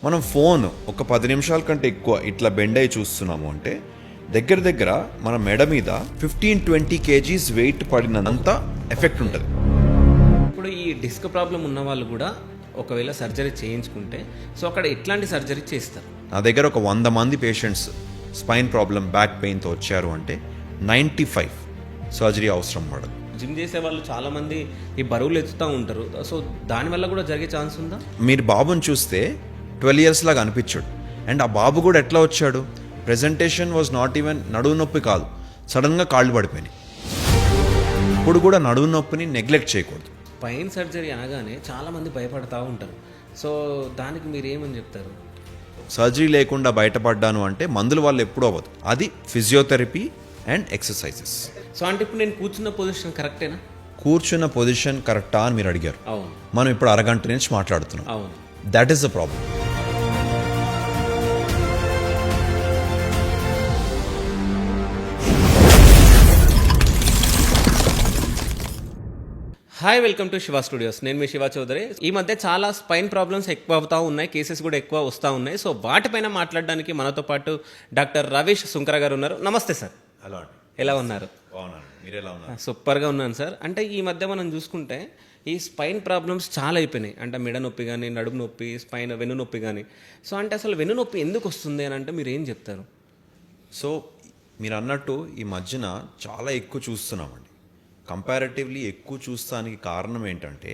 మనం ఫోన్ ఒక 10 నిమిషాల కంటే ఎక్కువ ఇట్లా బెండ్ అయి చూస్తున్నాము అంటే దగ్గర మన మెడ మీద 15-20 కేజీస్ వెయిట్ పడినంత ఎఫెక్ట్ ఉంటుంది. ఇప్పుడు ఈ డిస్క్ ప్రాబ్లం ఉన్న వాళ్ళు కూడా ఒకవేళ సర్జరీ చేయించుకుంటే సో అక్కడ ఎట్లాంటి సర్జరీ చేస్తారు? నా దగ్గర ఒక 100 మంది పేషెంట్స్ స్పైన్ ప్రాబ్లం బ్యాక్ పెయిన్తో వచ్చారు అంటే 95 సర్జరీ అవసరం పడదు. జిమ్ చేసే వాళ్ళు చాలా మంది ఈ బరువులు ఎత్తుతూ ఉంటారు, సో దానివల్ల కూడా జరిగే ఛాన్స్ ఉందా? మీరు బాబుని చూస్తే 12 years లాగా అనిపించాడు. అండ్ ఆ బాబు కూడా ఎట్లా వచ్చాడు, ప్రెజెంటేషన్ వాజ్ నాట్ ఈవెన్ నడువు నొప్పి కాదు, సడన్గా కాళ్ళు పడిపోయినాయి. ఇప్పుడు కూడా నడువు నొప్పిని నెగ్లెక్ట్ చేయకూడదు. స్పైన్ సర్జరీ అనగానే చాలా మంది భయపడతా ఉంటారు, సో దానికి మీరు ఏమని చెప్తారు? సర్జరీ లేకుండా బయటపడ్డాను అంటే మందుల వల్ల ఎప్పుడూ అవ్వదు, అది ఫిజియోథెరపీ అండ్ ఎక్సర్సైజెస్. సో అంటే ఇప్పుడు నేను కూర్చున్న పొజిషన్ కరెక్టేనా? కూర్చున్న పొజిషన్ కరెక్టా అని మీరు అడిగారు. అవును. మనం ఇప్పుడు అరగంట నుంచి మాట్లాడుతున్నాం. అవును. That is the problem. Hi, welcome to Shiva studios. నేను మీ శివ చౌదరి. ఈ మధ్య చాలా స్పైన్ ప్రాబ్లమ్స్ ఎక్కువ అవుతా ఉన్నాయి, కేసెస్ కూడా ఎక్కువ వస్తూ ఉన్నాయి. సో వాటిపైన మాట్లాడడానికి మనతో పాటు డాక్టర్ రవీష్ సుంకర గారు ఉన్నారు. నమస్తే సార్. హలో, ఎలా ఉన్నారు? బాగున్నాను, మీరు ఎలా ఉన్నారు? సూపర్గా ఉన్నాను సార్. అంటే ఈ మధ్య మనం చూసుకుంటే ఈ స్పైన్ ప్రాబ్లమ్స్ చాలా అయిపోయినాయి. అంటే మెడ నొప్పి కానీ, నడుము నొప్పి, స్పైన్ వెన్ను నొప్పి కానీ. సో అంటే అసలు వెన్ను నొప్పి ఎందుకు వస్తుంది అని అంటే మీరు ఏం చెప్తారు? సో మీరు అన్నట్టు ఈ మధ్యన చాలా ఎక్కువ చూస్తున్నామండి. కంపారిటివ్లీ ఎక్కువ చూస్తానికి కారణం ఏంటంటే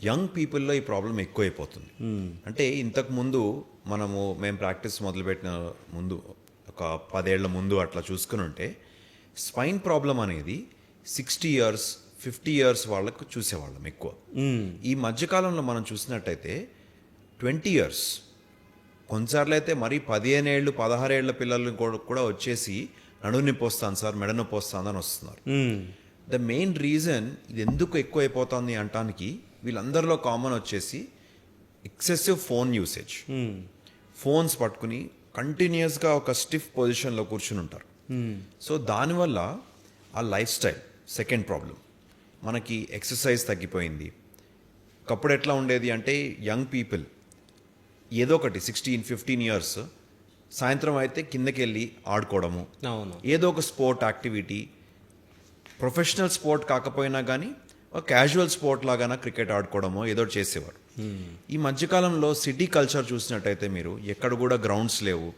యంగ్ పీపుల్లో ఈ ప్రాబ్లం ఎక్కువైపోతుంది. అంటే ఇంతకుముందు మేము ప్రాక్టీస్ మొదలుపెట్టిన ముందు ఒక 10 ఏళ్ల ముందు అట్లా చూసుకుని ఉంటే స్పైన్ ప్రాబ్లం అనేది 60 years 50 years వాళ్ళకు చూసేవాళ్ళం ఎక్కువ. ఈ మధ్యకాలంలో మనం చూసినట్టయితే 20 years, కొన్నిసార్లు అయితే మరీ 15 ఏళ్ళు 16 ఏళ్ల పిల్లలు కూడా వచ్చేసి నడుము నొప్పి వస్తాను సార్, మెడ నొప్పి వస్తుంది అని వస్తున్నారు. ద మెయిన్ రీజన్ ఇది ఎందుకు ఎక్కువ అయిపోతుంది అంటానికి వీళ్ళందరిలో కామన్ వచ్చేసి ఎక్సెసివ్ ఫోన్ యూసేజ్. ఫోన్స్ పట్టుకుని కంటిన్యూస్గా ఒక స్టిఫ్ పొజిషన్లో కూర్చుని ఉంటారు. సో దానివల్ల ఆ లైఫ్ స్టైల్ సెకండ్ ప్రాబ్లం. మనకి ఎక్సర్సైజ్ తగ్గిపోయింది. ఒకప్పుడు ఎట్లా ఉండేది అంటే యంగ్ పీపుల్ ఏదో ఒకటి 16-15 years సాయంత్రం అయితే కిందకి వెళ్ళి ఆడుకోవడము, ఏదో ఒక స్పోర్ట్ యాక్టివిటీ, ప్రొఫెషనల్ స్పోర్ట్ కాకపోయినా కానీ ఒక క్యాజువల్ స్పోర్ట్ లాగా క్రికెట్ ఆడుకోవడమో ఏదో చేసేవారు. ఈ మధ్యకాలంలో సిటీ కల్చర్ చూసినట్టయితే మీరు ఎక్కడ కూడా గ్రౌండ్స్ లేవు,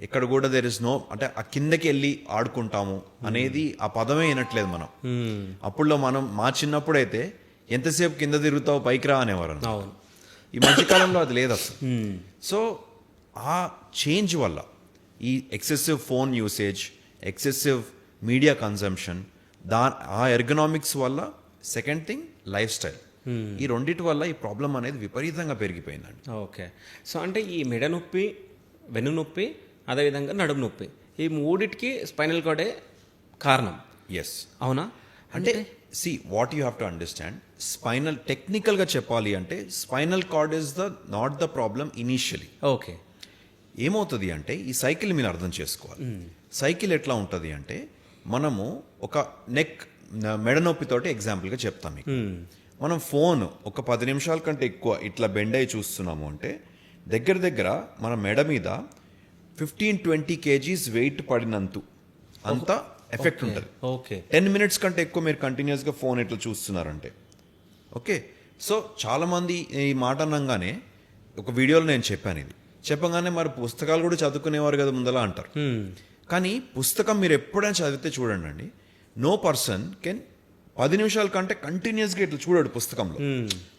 ఎక్కడ కూడా దేర్ ఇస్ నో, అంటే ఆ కిందకి వెళ్ళి ఆడుకుంటాము అనేది ఆ పదమే వినట్లేదు మనం. అప్పుడులో మా చిన్నప్పుడైతే ఎంతసేపు కింద తిరుగుతావు పైకి రా అనేవారు. ఈ మధ్యకాలంలో అది లేదు అసలు. సో ఆ చేంజ్ వల్ల ఈ excessive phone usage, excessive media consumption, ఆ ఎర్గనామిక్స్ వల్ల సెకండ్ థింగ్ లైఫ్ స్టైల్, ఈ రెండిటి వల్ల ఈ ప్రాబ్లం అనేది విపరీతంగా పెరిగిపోయిందండి. ఓకే. సో అంటే ఈ మెడ నొప్పి, వెన్ను నొప్పి, అదేవిధంగా నడుము నొప్పి, ఈ మూడిటికి స్పైనల్ కార్డే కారణం. ఎస్, అవునా? అంటే see what you have to understand, spinal టెక్నికల్గా చెప్పాలి అంటే spinal cord is not the problem initially. Okay. ఏమవుతుంది అంటే ఈ సైకిల్ మీరు అర్థం చేసుకోవాలి. సైకిల్ ఎట్లా ఉంటుంది అంటే మనము ఒక మెడ నొప్పితోటి ఎగ్జాంపుల్గా చెప్తాం మీకు. మనం ఫోన్ ఒక 10 నిమిషాల కంటే ఎక్కువ ఇట్లా బెండ్ అయి చూస్తున్నాము అంటే దగ్గర మన మెడ మీద 15-20 కేజీస్ వెయిట్ పడినంత అంత ఎఫెక్ట్ ఉంటుంది. ఓకే. 10 minutes కంటే ఎక్కువ మీరు కంటిన్యూస్గా ఫోన్ ఇట్లా చూస్తున్నారంటే. ఓకే. సో చాలామంది ఈ మాట అనగానే ఒక వీడియోలో నేను చెప్పాను, ఇది చెప్పగానే మరి పుస్తకాలు కూడా చదువుకునేవారు కదా ముందలా అంటారు. కానీ పుస్తకం మీరు ఎప్పుడైనా చదివితే చూడండి అండి, నో పర్సన్ కెన్ 10 నిమిషాల కంటే కంటిన్యూస్గా ఇట్లా చూడడు పుస్తకంలో.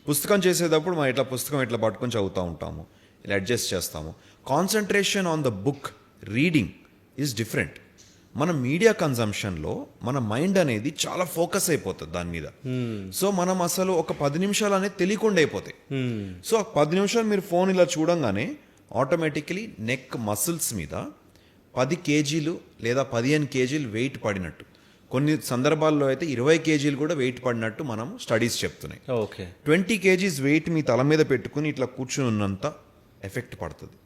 పుస్తకం చేసేటప్పుడు మనం ఇట్లా పుస్తకం ఇట్లా పట్టుకొని చదువుతూ ఉంటాము, ఇలా అడ్జస్ట్ చేస్తాము. Concentration on the book reading is different. మన మీడియా కన్జంప్షన్లో మన మైండ్ అనేది చాలా ఫోకస్ అయిపోతుంది దాని మీద. సో మనం అసలు ఒక 10 నిమిషాలు అనేది తెలియకుండా అయిపోతాయి. సో 10 నిమిషాలు మీరు ఫోన్ ఇలా చూడంగానే ఆటోమేటికలీ నెక్ మసిల్స్ మీద 10 కేజీలు లేదా 15 కేజీలు వెయిట్ పడినట్టు, కొన్ని సందర్భాల్లో అయితే 20 కేజీలు కూడా వెయిట్ పడినట్టు మనం స్టడీస్ చెప్తున్నాయి. ఓకే. 20 కేజీస్ వెయిట్ మీ తల మీద పెట్టుకుని ఇట్లా కూర్చుని ఉన్నంత ఎఫెక్ట్ పడుతుంది.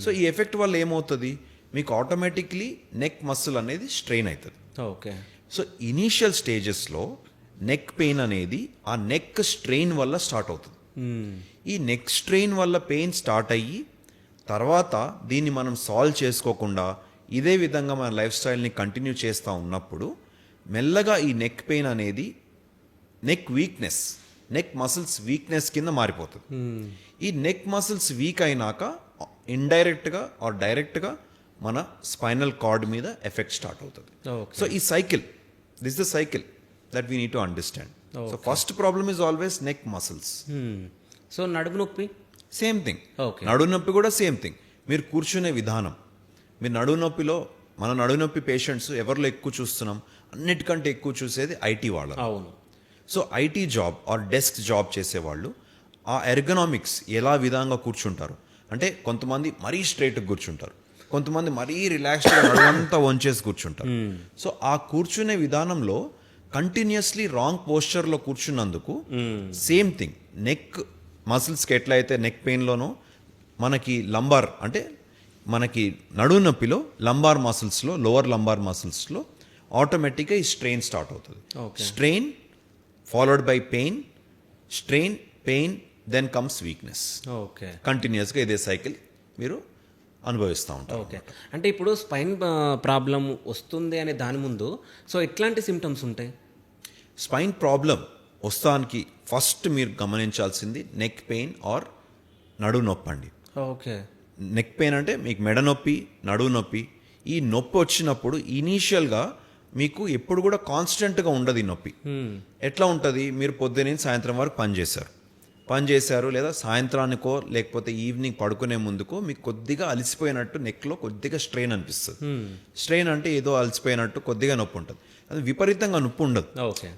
సో ఈ ఎఫెక్ట్ వల్ల ఏమవుతుంది, మీకు ఆటోమేటిక్లీ నెక్ మసిల్ అనేది స్ట్రెయిన్ అవుతుంది. ఓకే. సో ఇనీషియల్ స్టేజెస్లో నెక్ పెయిన్ అనేది ఆ నెక్ స్ట్రెయిన్ వల్ల స్టార్ట్ అవుతుంది. ఈ నెక్ స్ట్రెయిన్ వల్ల పెయిన్ స్టార్ట్ అయ్యి తర్వాత దీన్ని మనం సాల్వ్ చేసుకోకుండా ఇదే విధంగా మన లైఫ్ స్టైల్ని కంటిన్యూ చేస్తూ ఉన్నప్పుడు మెల్లగా ఈ నెక్ పెయిన్ అనేది neck weakness, neck muscles weakness కింద మారిపోతుంది. ఈ నెక్ మసిల్స్ వీక్ అయినాక ఇండైరెక్ట్గా ఆర్ డైరెక్ట్గా మన స్పైనల్ కార్డ్ మీద ఎఫెక్ట్ స్టార్ట్ అవుతుంది. సో ఈ cycle, this the cycle that we need to understand. So first problem is always neck muscles. So నడుము నొప్పి సేమ్ థింగ్. Okay. నడుము నొప్పి కూడా సేమ్ థింగ్. మీరు కూర్చునే విధానం, మీరు నడుము నొప్పిలో మన నడుము నొప్పి పేషెంట్స్ ఎవరిలో ఎక్కువ చూస్తున్నాం, అన్నిటికంటే ఎక్కువ చూసేది ఐటీ వాళ్ళు. అవును. So IT job or desk job చేసేవాళ్ళు ఆ ఎర్గనామిక్స్ ఎలా విధంగా కూర్చుంటారు అంటే కొంతమంది మరీ స్ట్రైట్గా కూర్చుంటారు, కొంతమంది మరీ రిలాక్స్డ్గా నడుమంతా వంచేసి కూర్చుంటారు. సో ఆ కూర్చునే విధానంలో కంటిన్యూస్లీ రాంగ్ పోస్చర్లో కూర్చున్నందుకు సేమ్ థింగ్ నెక్ మసిల్స్కి ఎట్లా అయితే నెక్ పెయిన్లోనో మనకి లంబార్ అంటే మనకి నడుము నొప్పిలో లంబార్ మసిల్స్లో, లోవర్ లంబార్ మసిల్స్లో ఆటోమేటిక్గా ఈ స్ట్రెయిన్ స్టార్ట్ అవుతుంది. Strain followed by pain, strain, pain, then comes weakness. Okay. కంటిన్యూస్గా ఇదే సైకిల్ మీరు అనుభవిస్తూ ఉంటారు. ఓకే. అంటే ఇప్పుడు స్పైన్ ప్రాబ్లం వస్తుంది అనే దాని ముందు సో ఎట్లాంటి సిమ్టమ్స్ ఉంటాయి? స్పైన్ ప్రాబ్లం వస్తానికి ఫస్ట్ మీరు గమనించాల్సింది నెక్ పెయిన్ ఆర్ నడుము నొప్పి అండి. ఓకే. నెక్ పెయిన్ అంటే మీకు మెడ నొప్పి, నడుము నొప్పి. ఈ నొప్పి వచ్చినప్పుడు ఇనీషియల్గా మీకు ఎప్పుడు కూడా కాన్స్టెంట్గా ఉండదు ఈ నొప్పి. ఎట్లా ఉంటుంది, మీరు పొద్దున్న సాయంత్రం వరకు పని చేశారు లేదా సాయంత్రానికో లేకపోతే ఈవినింగ్ పడుకునే ముందుకో మీకు కొద్దిగా అలసిపోయినట్టు నెక్లో కొద్దిగా స్ట్రెయిన్ అనిపిస్తుంది. స్ట్రెయిన్ అంటే ఏదో అలసిపోయినట్టు కొద్దిగా నొప్పి ఉంటుంది, అది విపరీతంగా నొప్పి ఉండదు.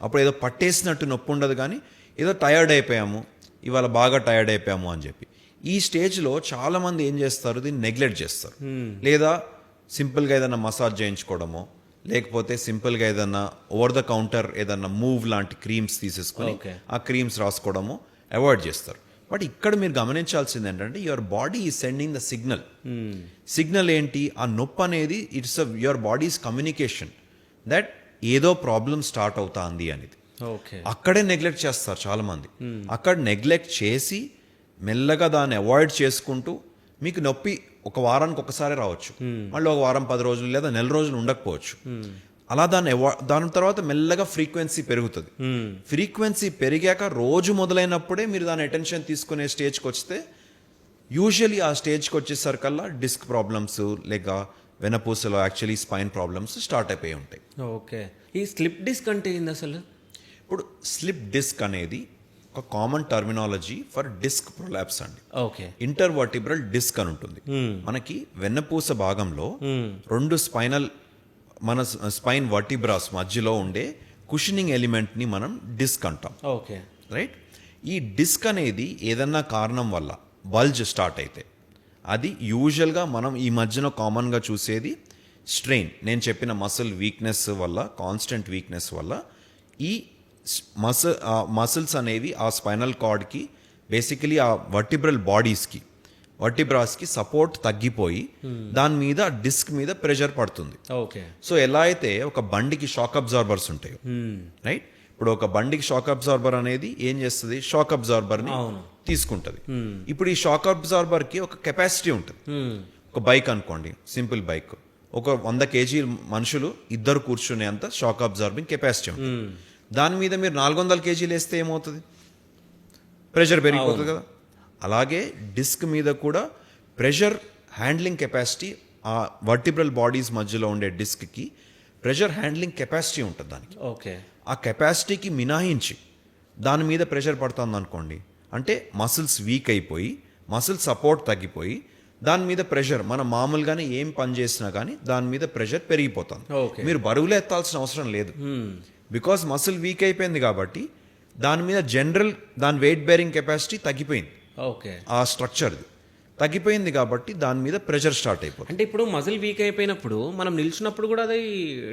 అప్పుడు ఏదో పట్టేసినట్టు నొప్పి ఉండదు, కానీ ఏదో టయర్డ్ అయిపోయాము, ఇవాళ బాగా టయర్డ్ అయిపోయాము అని చెప్పి. ఈ స్టేజ్లో చాలామంది ఏం చేస్తారు, దీన్ని నెగ్లెక్ట్ చేస్తారు. లేదా సింపుల్గా ఏదైనా మసాజ్ చేయించుకోవడమో లేకపోతే సింపుల్గా ఏదన్నా ఓవర్ ద కౌంటర్ ఏదన్నా మూవ్ లాంటి క్రీమ్స్ తీసేసుకొని ఆ క్రీమ్స్ రాసుకోవడమో అవాయిడ్ చేస్తారు. బట్ ఇక్కడ మీరు గమనించాల్సింది ఏంటంటే your body is sending the signal ఏంటి, ఆ నొప్పి అనేది it's your bodies communication that ఏదో ప్రాబ్లం స్టార్ట్ అవుతుంది అనేది. అక్కడే నెగ్లెక్ట్ చేస్తారు చాలామంది. అక్కడ నెగ్లెక్ట్ చేసి మెల్లగా దాన్ని అవాయిడ్ చేసుకుంటూ మీకు నొప్పి ఒక వారానికి ఒకసారి రావచ్చు, మళ్ళీ ఒక వారం 10 రోజులు లేదా నెల రోజులు ఉండకపోవచ్చు. అలా దాని తర్వాత మెల్లగా ఫ్రీక్వెన్సీ పెరుగుతుంది. ఫ్రీక్వెన్సీ పెరిగాక రోజు మొదలైనప్పుడే మీరు దాని అటెన్షన్ తీసుకునే స్టేజ్కి వస్తే యూజువలీ ఆ స్టేజ్కి వచ్చేసరికల్లా డిస్క్ ప్రాబ్లమ్స్ లేక వెనపూసలో యాక్చువల్లీ స్పైన్ ప్రాబ్లమ్స్ స్టార్ట్ అయిపోయి ఉంటాయి. ఓకే. ఈ స్లిప్ డిస్క్ అంటే ఏంది అసలు? ఇప్పుడు స్లిప్ డిస్క్ అనేది ఒక common terminology for disc prolapse అండి. ఓకే. ఇంటర్వర్టిబ్రల్ డిస్క్ అని ఉంటుంది. మనకి వెన్నపూస భాగంలో రెండు మన స్పైన్ వర్టిబ్రాస్ మధ్యలో ఉండే కుషనింగ్ ఎలిమెంట్ని మనం డిస్క్ అంటాం. ఓకే. రైట్. ఈ డిస్క్ అనేది ఏదన్నా కారణం వల్ల బల్జ్ స్టార్ట్ అయితే అది యూజువల్గా మనం ఈ మధ్యన కామన్గా చూసేది స్ట్రెయిన్, నేను చెప్పిన మసిల్ వీక్నెస్ వల్ల, కాన్స్టెంట్ వీక్నెస్ వల్ల ఈ మసిల్స్ అనేవి ఆ స్పైనల్ కార్డ్కి బేసికలీ ఆ వర్టిబ్రాస్కి సపోర్ట్ తగ్గిపోయి దాని మీద డిస్క్ మీద ప్రెషర్ పడుతుంది. సో ఎలా అయితే ఒక బండికి షాక్ అబ్జార్బర్స్ ఉంటాయి, రైట్. ఇప్పుడు ఒక బండికి షాక్ అబ్జార్బర్ అనేది ఏం చేస్తుంది, షాక్ అబ్జార్బర్ని తీసుకుంటుంది. ఇప్పుడు ఈ షాక్ అబ్జార్బర్కి ఒక కెపాసిటీ ఉంటుంది. ఒక బైక్ అనుకోండి, సింపుల్ బైక్, ఒక 100 kg మనుషులు ఇద్దరు కూర్చునే అంత షాక్ అబ్జార్బింగ్ కెపాసిటీ ఉంటుంది. దాని మీద మీరు 400 kg వేస్తే ఏమవుతుంది, ప్రెషర్ పెరిగిపోతుంది కదా. అలాగే డిస్క్ మీద కూడా ప్రెషర్ హ్యాండ్లింగ్ కెపాసిటీ, ఆ వర్టిబ్రల్ బాడీస్ మధ్యలో ఉండే డిస్క్కి ప్రెషర్ హ్యాండ్లింగ్ కెపాసిటీ ఉంటుంది దానికి. ఆ కెపాసిటీకి మినహాయించి దాని మీద ప్రెషర్ పడుతుంది అనుకోండి, అంటే మసిల్స్ వీక్ అయిపోయి మసిల్ సపోర్ట్ తగ్గిపోయి దాని మీద ప్రెషర్ మనం మామూలుగానే ఏం పని చేసినా కానీ దాని మీద ప్రెషర్ పెరిగిపోతుంది. మీరు బరువులు ఎత్తాల్సిన అవసరం లేదు, బికాస్ మసిల్ వీక్ అయిపోయింది కాబట్టి దాని మీద దాని వెయిట్ బేరింగ్ కెపాసిటీ తగ్గిపోయింది. ఆ స్ట్రక్చర్ తగ్గిపోయింది కాబట్టి దాని మీద ప్రెషర్ స్టార్ట్ అయిపోతుంది. అంటే ఇప్పుడు మజిల్ వీక్ అయిపోయినప్పుడు మనం నిల్చున్నప్పుడు కూడా అది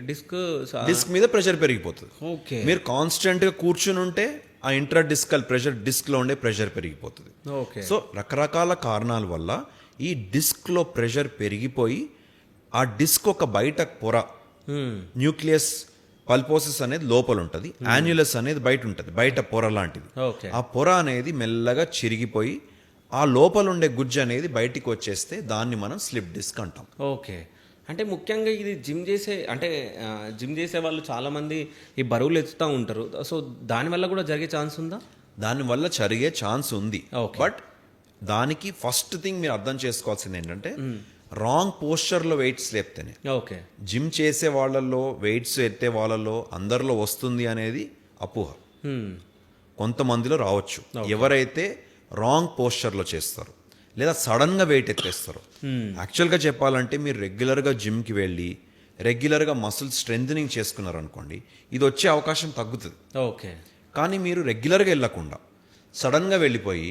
డిస్క్ మీద ప్రెషర్ పెరిగిపోతుంది. మీరు కాన్స్టెంట్ గా కూర్చుని ఉంటే ఆ ఇంట్రా డిస్కల్ ప్రెషర్, డిస్క్ లో ఉండే ప్రెషర్ పెరిగిపోతుంది. సో రకరకాల కారణాల వల్ల ఈ డిస్క్ లో ప్రెషర్ పెరిగిపోయి ఆ డిస్క్ ఒక బయట పొర, న్యూక్లియస్ పల్పోసిస్ అనేది లోపల ఉంటుంది, యాన్యులస్ అనేది బయట ఉంటుంది, బయట పొర లాంటిది. ఓకే. ఆ పొర అనేది మెల్లగా చిరిగిపోయి ఆ లోపల ఉండే గుజ్జు అనేది బయటికి వచ్చేస్తే దాన్ని మనం స్లిప్ డిస్క్ అంటాం. ఓకే. అంటే ముఖ్యంగా ఇది జిమ్ చేసే వాళ్ళు చాలామంది ఈ బరువులు ఎత్తుతూ ఉంటారు. సో దానివల్ల కూడా జరిగే ఛాన్స్ ఉందా? దానివల్ల జరిగే ఛాన్స్ ఉంది. Okay. బట్ దానికి ఫస్ట్ థింగ్ మీరు అర్థం చేసుకోవాల్సింది ఏంటంటే రాంగ్ పోస్చర్లో వెయిట్స్ లేపితేనే. ఓకే. జిమ్ చేసే వాళ్ళల్లో వెయిట్స్ ఎత్తే వాళ్ళల్లో అందరిలో వస్తుంది అనేది అపోహ. కొంతమందిలో రావచ్చు. ఎవరైతే రాంగ్ పోస్చర్లో చేస్తారు లేదా సడన్గా వెయిట్ ఎత్తేస్తారు. యాక్చువల్గా చెప్పాలంటే మీరు రెగ్యులర్గా జిమ్కి వెళ్ళి రెగ్యులర్గా మసిల్ స్ట్రెంథనింగ్ చేసుకున్నారనుకోండి, ఇది వచ్చే అవకాశం తగ్గుతుంది. ఓకే. కానీ మీరు రెగ్యులర్గా వెళ్ళకుండా సడన్గా వెళ్ళిపోయి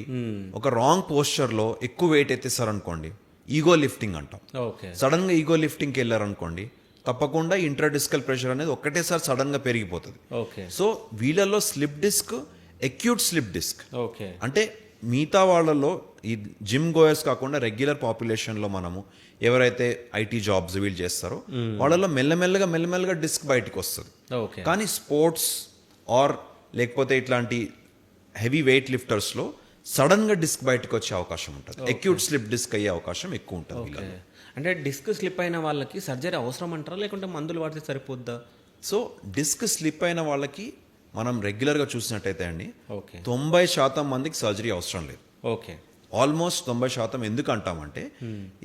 ఒక రాంగ్ పోస్చర్లో ఎక్కువ వెయిట్ ఎత్తేస్తారనుకోండి, ఈగో లిఫ్టింగ్ అంటాం. ఓకే. సడన్గా ఈగో లిఫ్టింగ్కి వెళ్ళారనుకోండి, తప్పకుండా ఇంట్రాడిస్కల్ ప్రెషర్ అనేది ఒక్కటేసారి సడన్గా పెరిగిపోతుంది. ఓకే. సో వీళ్ళల్లో slip disc acute slip disc okay. అంటే మిగతా వాళ్ళలో ఈ జిమ్ గోయర్స్ కాకుండా రెగ్యులర్ పాపులేషన్లో మనము ఎవరైతే ఐటీ జాబ్స్ వీళ్ళు చేస్తారో వాళ్ళలో మెల్లమెల్లగా డిస్క్ బయటకు వస్తుంది. ఓకే. కానీ స్పోర్ట్స్ ఆర్ లేకపోతే ఇట్లాంటి హెవీ వెయిట్ లిఫ్టర్స్లో సడన్గా డిస్క్ బయటకు వచ్చే అవకాశం ఉంటుంది. ఎక్యూట్ స్లిప్ డిస్క్ అయ్యే అవకాశం ఎక్కువ ఉంటుంది ఓకే. వీళ్ళలో. అంటే డిస్క్ స్లిప్ అయిన వాళ్ళకి సర్జరీ అవసరం అంటారా, లేకుంటే మందులు వాడితే సరిపోద్దా? సో డిస్క్ స్లిప్ అయిన వాళ్ళకి మనం రెగ్యులర్గా చూసినట్టయితే అండి ఓకే. 90% మందికి సర్జరీ అవసరం లేదు. ఓకే. ఆల్మోస్ట్ 90% ఎందుకు అంటామంటే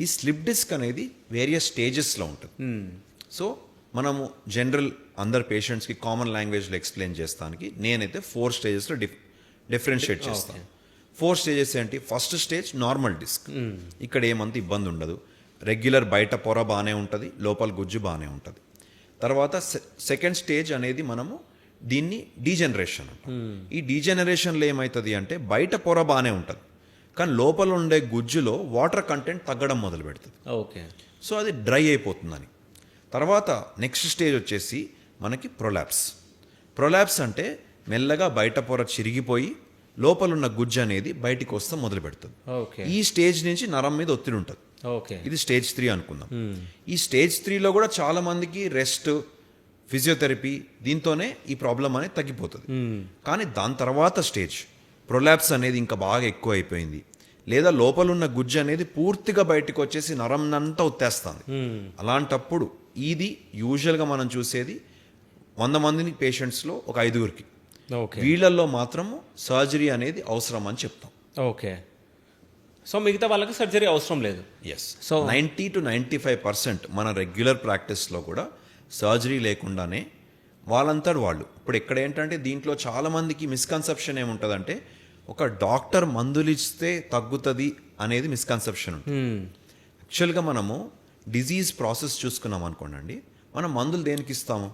ఈ స్లిప్ డిస్క్ అనేది వేరియస్ స్టేజెస్లో ఉంటుంది. సో మనము జనరల్ అందరు పేషెంట్స్కి కామన్ లాంగ్వేజ్లో ఎక్స్ప్లెయిన్ చేస్తానికి నేనైతే 4 స్టేజెస్లో డిఫరెన్షియేట్ చేస్తాను. 4 స్టేజెస్ ఏంటి? First stage normal disc. ఇక్కడ ఏమంత ఇబ్బంది ఉండదు. రెగ్యులర్ బయట పొర బాగానే ఉంటుంది, లోపల గుజ్జు బాగానే ఉంటుంది. తర్వాత సెకండ్ స్టేజ్ అనేది మనము దీన్ని డీజనరేషన్ అంటాం. ఈ డీజనరేషన్లో ఏమవుతుంది అంటే బయట పొర బాగానే ఉంటుంది, కానీ లోపల ఉండే గుజ్జులో వాటర్ కంటెంట్ తగ్గడం మొదలు పెడుతుంది. ఓకే. సో అది డ్రై అయిపోతుందని. తర్వాత నెక్స్ట్ స్టేజ్ వచ్చేసి మనకి ప్రొలాప్స్ అంటే మెల్లగా బయట పొర చిరిగిపోయి లోపలున్న గుజ్జు అనేది బయటికి వస్తే మొదలు పెడుతుంది. ఓకే. ఈ స్టేజ్ నుంచి నరం మీద ఒత్తిడి ఉంటుంది. ఓకే. ఇది స్టేజ్ 3 అనుకుందాం. ఈ స్టేజ్ 3లో కూడా చాలా మందికి రెస్ట్, ఫిజియోథెరపీ దీంతోనే ఈ ప్రాబ్లం అనేది తగ్గిపోతుంది. కానీ దాని తర్వాత స్టేజ్ ప్రొలాప్స్ అనేది ఇంకా బాగా ఎక్కువ అయిపోయింది, లేదా లోపలున్న గుజ్జు అనేది పూర్తిగా బయటకు వచ్చేసి నరంనంతా ఒత్తేస్తుంది. అలాంటప్పుడు ఇది యూజువల్గా మనం చూసేది 100 మందిని పేషెంట్స్లో ఒక 5గురికి. ఓకే. వీళ్ళల్లో మాత్రము సర్జరీ అనేది అవసరం అని చెప్తాం. ఓకే. సో మిగతా వాళ్ళకి సర్జరీ అవసరం లేదు. ఎస్. సో 90 to 95% మన రెగ్యులర్ ప్రాక్టీస్లో కూడా సర్జరీ లేకుండానే వాళ్ళంతటి వాళ్ళు. ఇప్పుడు ఇక్కడ ఏంటంటే దీంట్లో చాలామందికి మిస్కన్సెప్షన్ ఏముంటుందంటే ఒక డాక్టర్ మందులు ఇస్తే తగ్గుతుంది అనేది మిస్కన్సెప్షన్ ఉంటుంది. యాక్చువల్గా మనము డిజీజ్ ప్రాసెస్ చూసుకున్నాం అనుకోండి, మనం మందులు దేనికి ఇస్తాము?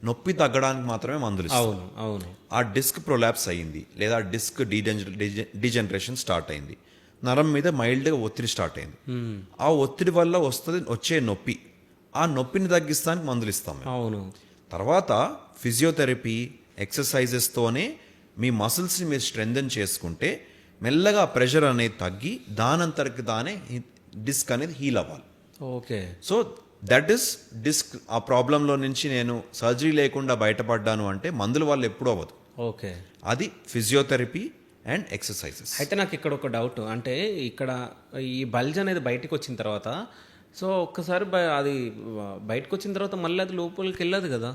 నొప్పి తగ్గడానికి మాత్రమే మందులు ఇస్తాం. అవును. అవును. ఆ డిస్క్ ప్రొలాప్స్ అయ్యింది లేదా డిస్క్ డీజనరేషన్ స్టార్ట్ అయింది, నరం మీద మైల్డ్గా ఒత్తిడి స్టార్ట్ అయింది. ఆ ఒత్తిడి వల్ల వచ్చే నొప్పి, ఆ నొప్పిని తగ్గిస్తానికి మందులు ఇస్తాం. అవును. తర్వాత ఫిజియోథెరపీ ఎక్సర్సైజెస్తోనే మీ మసిల్స్ని మీరు స్ట్రెంథెన్ చేసుకుంటే మెల్లగా ప్రెషర్ అనేది తగ్గి దానంతరికి దానే డిస్క్ అనేది హీల్ అవ్వాలి. Okay. So that is disc. ఆ ప్రాబ్లంలో నుంచి నేను సర్జరీ లేకుండా బయటపడ్డాను అంటే మందుల వల్ల ఎప్పుడూ అవ్వదు. ఓకే. అది ఫిజియోథెరపీ అండ్ ఎక్సర్సైజెస్. అయితే నాకు ఇక్కడ ఒక డౌట్, అంటే ఇక్కడ ఈ బల్జ్ అనేది బయటకు వచ్చిన తర్వాత సో ఒక్కసారి అది బయటకు వచ్చిన తర్వాత మళ్ళీ అది లోపలికి వెళ్ళదు కదా.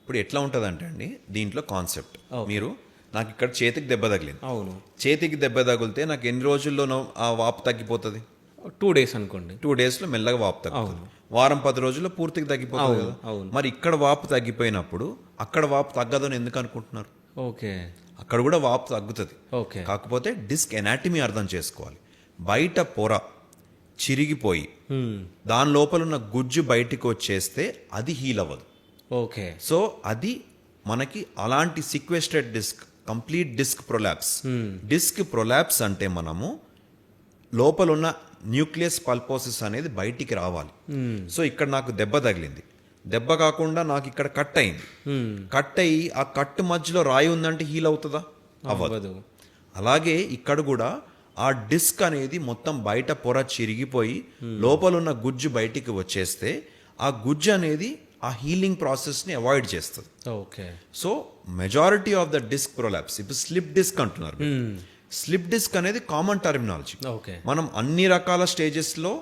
ఇప్పుడు ఎట్లా ఉంటుందంటే అండి దీంట్లో కాన్సెప్ట్, మీరు నాకు ఇక్కడ చేతికి దెబ్బ తగిలింది. అవును. చేతికి దెబ్బ తగిలితే నాకు ఎన్ని రోజుల్లోనో ఆ వాపు తగ్గిపోతుంది? 2 days అనుకోండి. 2 daysలో మెల్లగా వాపు తగ్గుతుంది. వారం 10 రోజుల్లో పూర్తిగా తగ్గిపోతుంది కదా. అవును. మరి ఇక్కడ వాపు తగ్గిపోయినప్పుడు అక్కడ వాపు తగ్గదని ఎందుకు అనుకుంటున్నారు? ఓకే. అక్కడ కూడా వాపు తగ్గుతుంది. ఓకే. కాకపోతే డిస్క్ ఎనాటమీ అర్థం చేసుకోవాలి. బయట పొర చిరిగిపోయి దాని లోపల ఉన్న గుజ్జు బయటికి వచ్చేస్తే అది హీల్ అవ్వదు. ఓకే. సో అది మనకి అలాంటి sequestered disc, complete disc prolapse. Disc prolapse అంటే మనము లోపల ఉన్న న్యూక్లియస్ పల్పోసిస్ అనేది బయటికి రావాలి. సో ఇక్కడ నాకు దెబ్బ తగిలింది, దెబ్బ కాకుండా నాకు ఇక్కడ కట్ అయింది. కట్ అయ్యి ఆ కట్ మధ్యలో రాయి ఉందంటే హీల్ అవుతుందా? అవ్వదు. అలాగే ఇక్కడ కూడా ఆ డిస్క్ అనేది మొత్తం బయట పొర చిరిగిపోయి లోపల ఉన్న గుజ్జు బయటికి వచ్చేస్తే ఆ గుజ్జు అనేది ఆ హీలింగ్ ప్రాసెస్ని అవాయిడ్ చేస్తుంది. Okay. So majority of the disc prolapse ఇప్పుడు స్లిప్ డిస్క్ అంటున్నారు. స్లిప్ డిస్క్ అనేది కామన్ టర్మినాలజీ. ఓకే. మనం అన్ని రకాల స్టేజెస్లో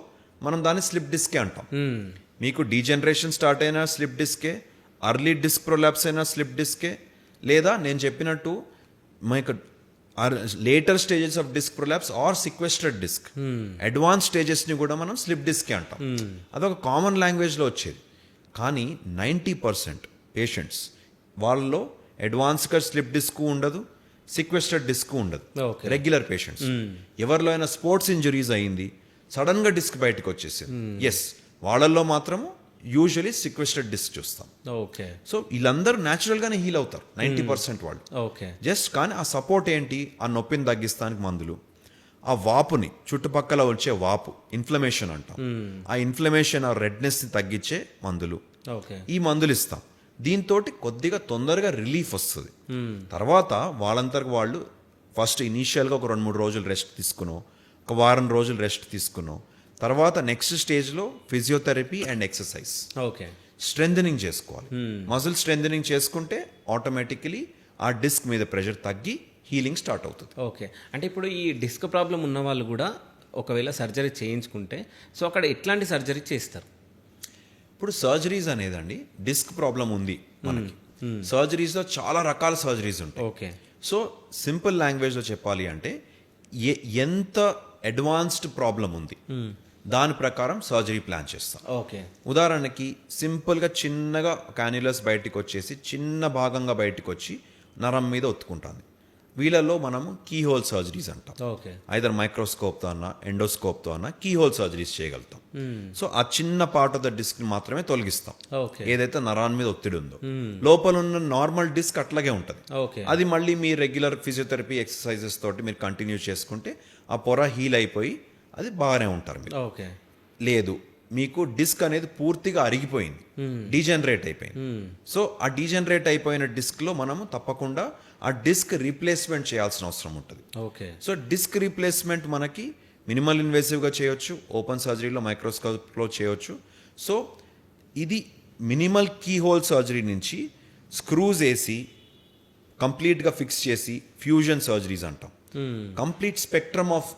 మనం దాన్ని స్లిప్ డిస్కే అంటాం. మీకు డీజనరేషన్ స్టార్ట్ అయినా స్లిప్ డిస్కే, అర్లీ డిస్క్ ప్రొలాప్స్ అయినా స్లిప్ డిస్కే, లేదా నేను చెప్పినట్టు మీకు later stages of disc prolapse or sequestered disc, advance స్టేజెస్ని కూడా మనం స్లిప్ డిస్కే అంటాం. అదొక కామన్ లాంగ్వేజ్లో వచ్చేది. కానీ 90% పేషెంట్స్ వాళ్ళలో అడ్వాన్స్గా స్లిప్ డిస్క్ ఉండదు, సిక్వెస్టెడ్ డిస్క్ ఉండదు. Okay. రెగ్యులర్ పేషెంట్స్ ఎవరిలో అయినా స్పోర్ట్స్ ఇంజురీస్ అయ్యింది, సడన్గా డిస్క్ బయటకు వచ్చేసింది, ఎస్ వాళ్ళల్లో మాత్రము యూజువలీ సిక్వెస్టెడ్ డిస్క్ చూస్తాం. ఓకే. సో వీళ్ళందరూ న్యాచురల్గానే హీల్ అవుతారు 90% వాళ్ళు. ఓకే. జస్ట్ కానీ ఆ సపోర్ట్ ఏంటి, ఆ నొప్పిని తగ్గిస్తానికి మందులు, ఆ వాపుని చుట్టుపక్కల వచ్చే వాపు ఇన్ఫ్లమేషన్ అంటాం, ఆ ఇన్ఫ్లమేషన్ ఆ రెడ్నెస్ని తగ్గించే మందులు, ఓకే. ఈ మందులు ఇస్తాం. దీంతో కొద్దిగా తొందరగా రిలీఫ్ వస్తుంది. తర్వాత వాళ్ళంతకు వాళ్ళు ఫస్ట్ ఇనీషియల్గా ఒక 2-3 రోజులు రెస్ట్ తీసుకునో, ఒక వారం రోజులు రెస్ట్ తీసుకునో, తర్వాత నెక్స్ట్ స్టేజ్లో physiotherapy and exercise, okay. Strengthening చేసుకోవాలి. మజిల్ స్ట్రెంథనింగ్ చేసుకుంటే ఆటోమేటికలీ ఆ డిస్క్ మీద ప్రెషర్ తగ్గి హీలింగ్ స్టార్ట్ అవుతుంది. ఓకే. అంటే ఇప్పుడు ఈ డిస్క్ ప్రాబ్లం ఉన్న వాళ్ళు కూడా ఒకవేళ సర్జరీ చేయించుకుంటే సో అక్కడ ఎట్లాంటి సర్జరీ చేస్తారు? ఇప్పుడు సర్జరీస్ అనేదండి, డిస్క్ ప్రాబ్లం ఉంది మనకి, సర్జరీస్లో చాలా రకాల సర్జరీస్ ఉంటాయి. ఓకే. సో సింపుల్ లాంగ్వేజ్లో చెప్పాలి అంటే ఎంత అడ్వాన్స్డ్ ప్రాబ్లం ఉంది దాని ప్రకారం సర్జరీ ప్లాన్ చేస్తాం. ఓకే. ఉదాహరణకి సింపుల్గా చిన్నగా క్యాన్యులస్ బయటికి వచ్చేసి చిన్న భాగంగా బయటికి వచ్చి నరం మీద ఒత్తుకుంటుంది, వీళ్ళలో మనము కీ హోల్ సర్జరీస్ అంటాం. ఓకే. ఐదర్ మైక్రోస్కోప్తో అన్నా ఎండోస్కోప్తో అన్నా కీ హోల్ సర్జరీస్ చేయగలుగుతాం. సో ఆ చిన్న పార్ట్ ఆఫ్ ద డిస్క్ మాత్రమే తొలగిస్తాం, ఓకే. ఏదైతే నరాన్ని మీద ఒత్తిడి ఉందో. లోపల ఉన్న నార్మల్ డిస్క్ అట్లాగే ఉంటుంది. ఓకే. అది మళ్ళీ మీ రెగ్యులర్ ఫిజియోథెరపీ ఎక్సర్సైజెస్ తోటి మీరు కంటిన్యూ చేసుకుంటే ఆ పొర హీల్ అయిపోయి అది బాగానే ఉంటారు మీరు. ఓకే. లేదు మీకు డిస్క్ అనేది పూర్తిగా అరిగిపోయింది, డీజనరేట్ అయిపోయింది. సో ఆ డీజనరేట్ అయిపోయిన డిస్క్లో మనము తప్పకుండా ఆ డిస్క్ రీప్లేస్మెంట్ చేయాల్సిన అవసరం ఉంటుంది. ఓకే. సో డిస్క్ రీప్లేస్మెంట్ మనకి మినిమల్ ఇన్వేసివ్గా చేయొచ్చు, ఓపెన్ సర్జరీలో మైక్రోస్కోప్లో చేయొచ్చు. సో ఇది మినిమల్ కీ హోల్ సర్జరీ నుంచి స్క్రూస్ వేసి కంప్లీట్గా ఫిక్స్ చేసి ఫ్యూజన్ సర్జరీస్ అంటాం. Complete spectrum of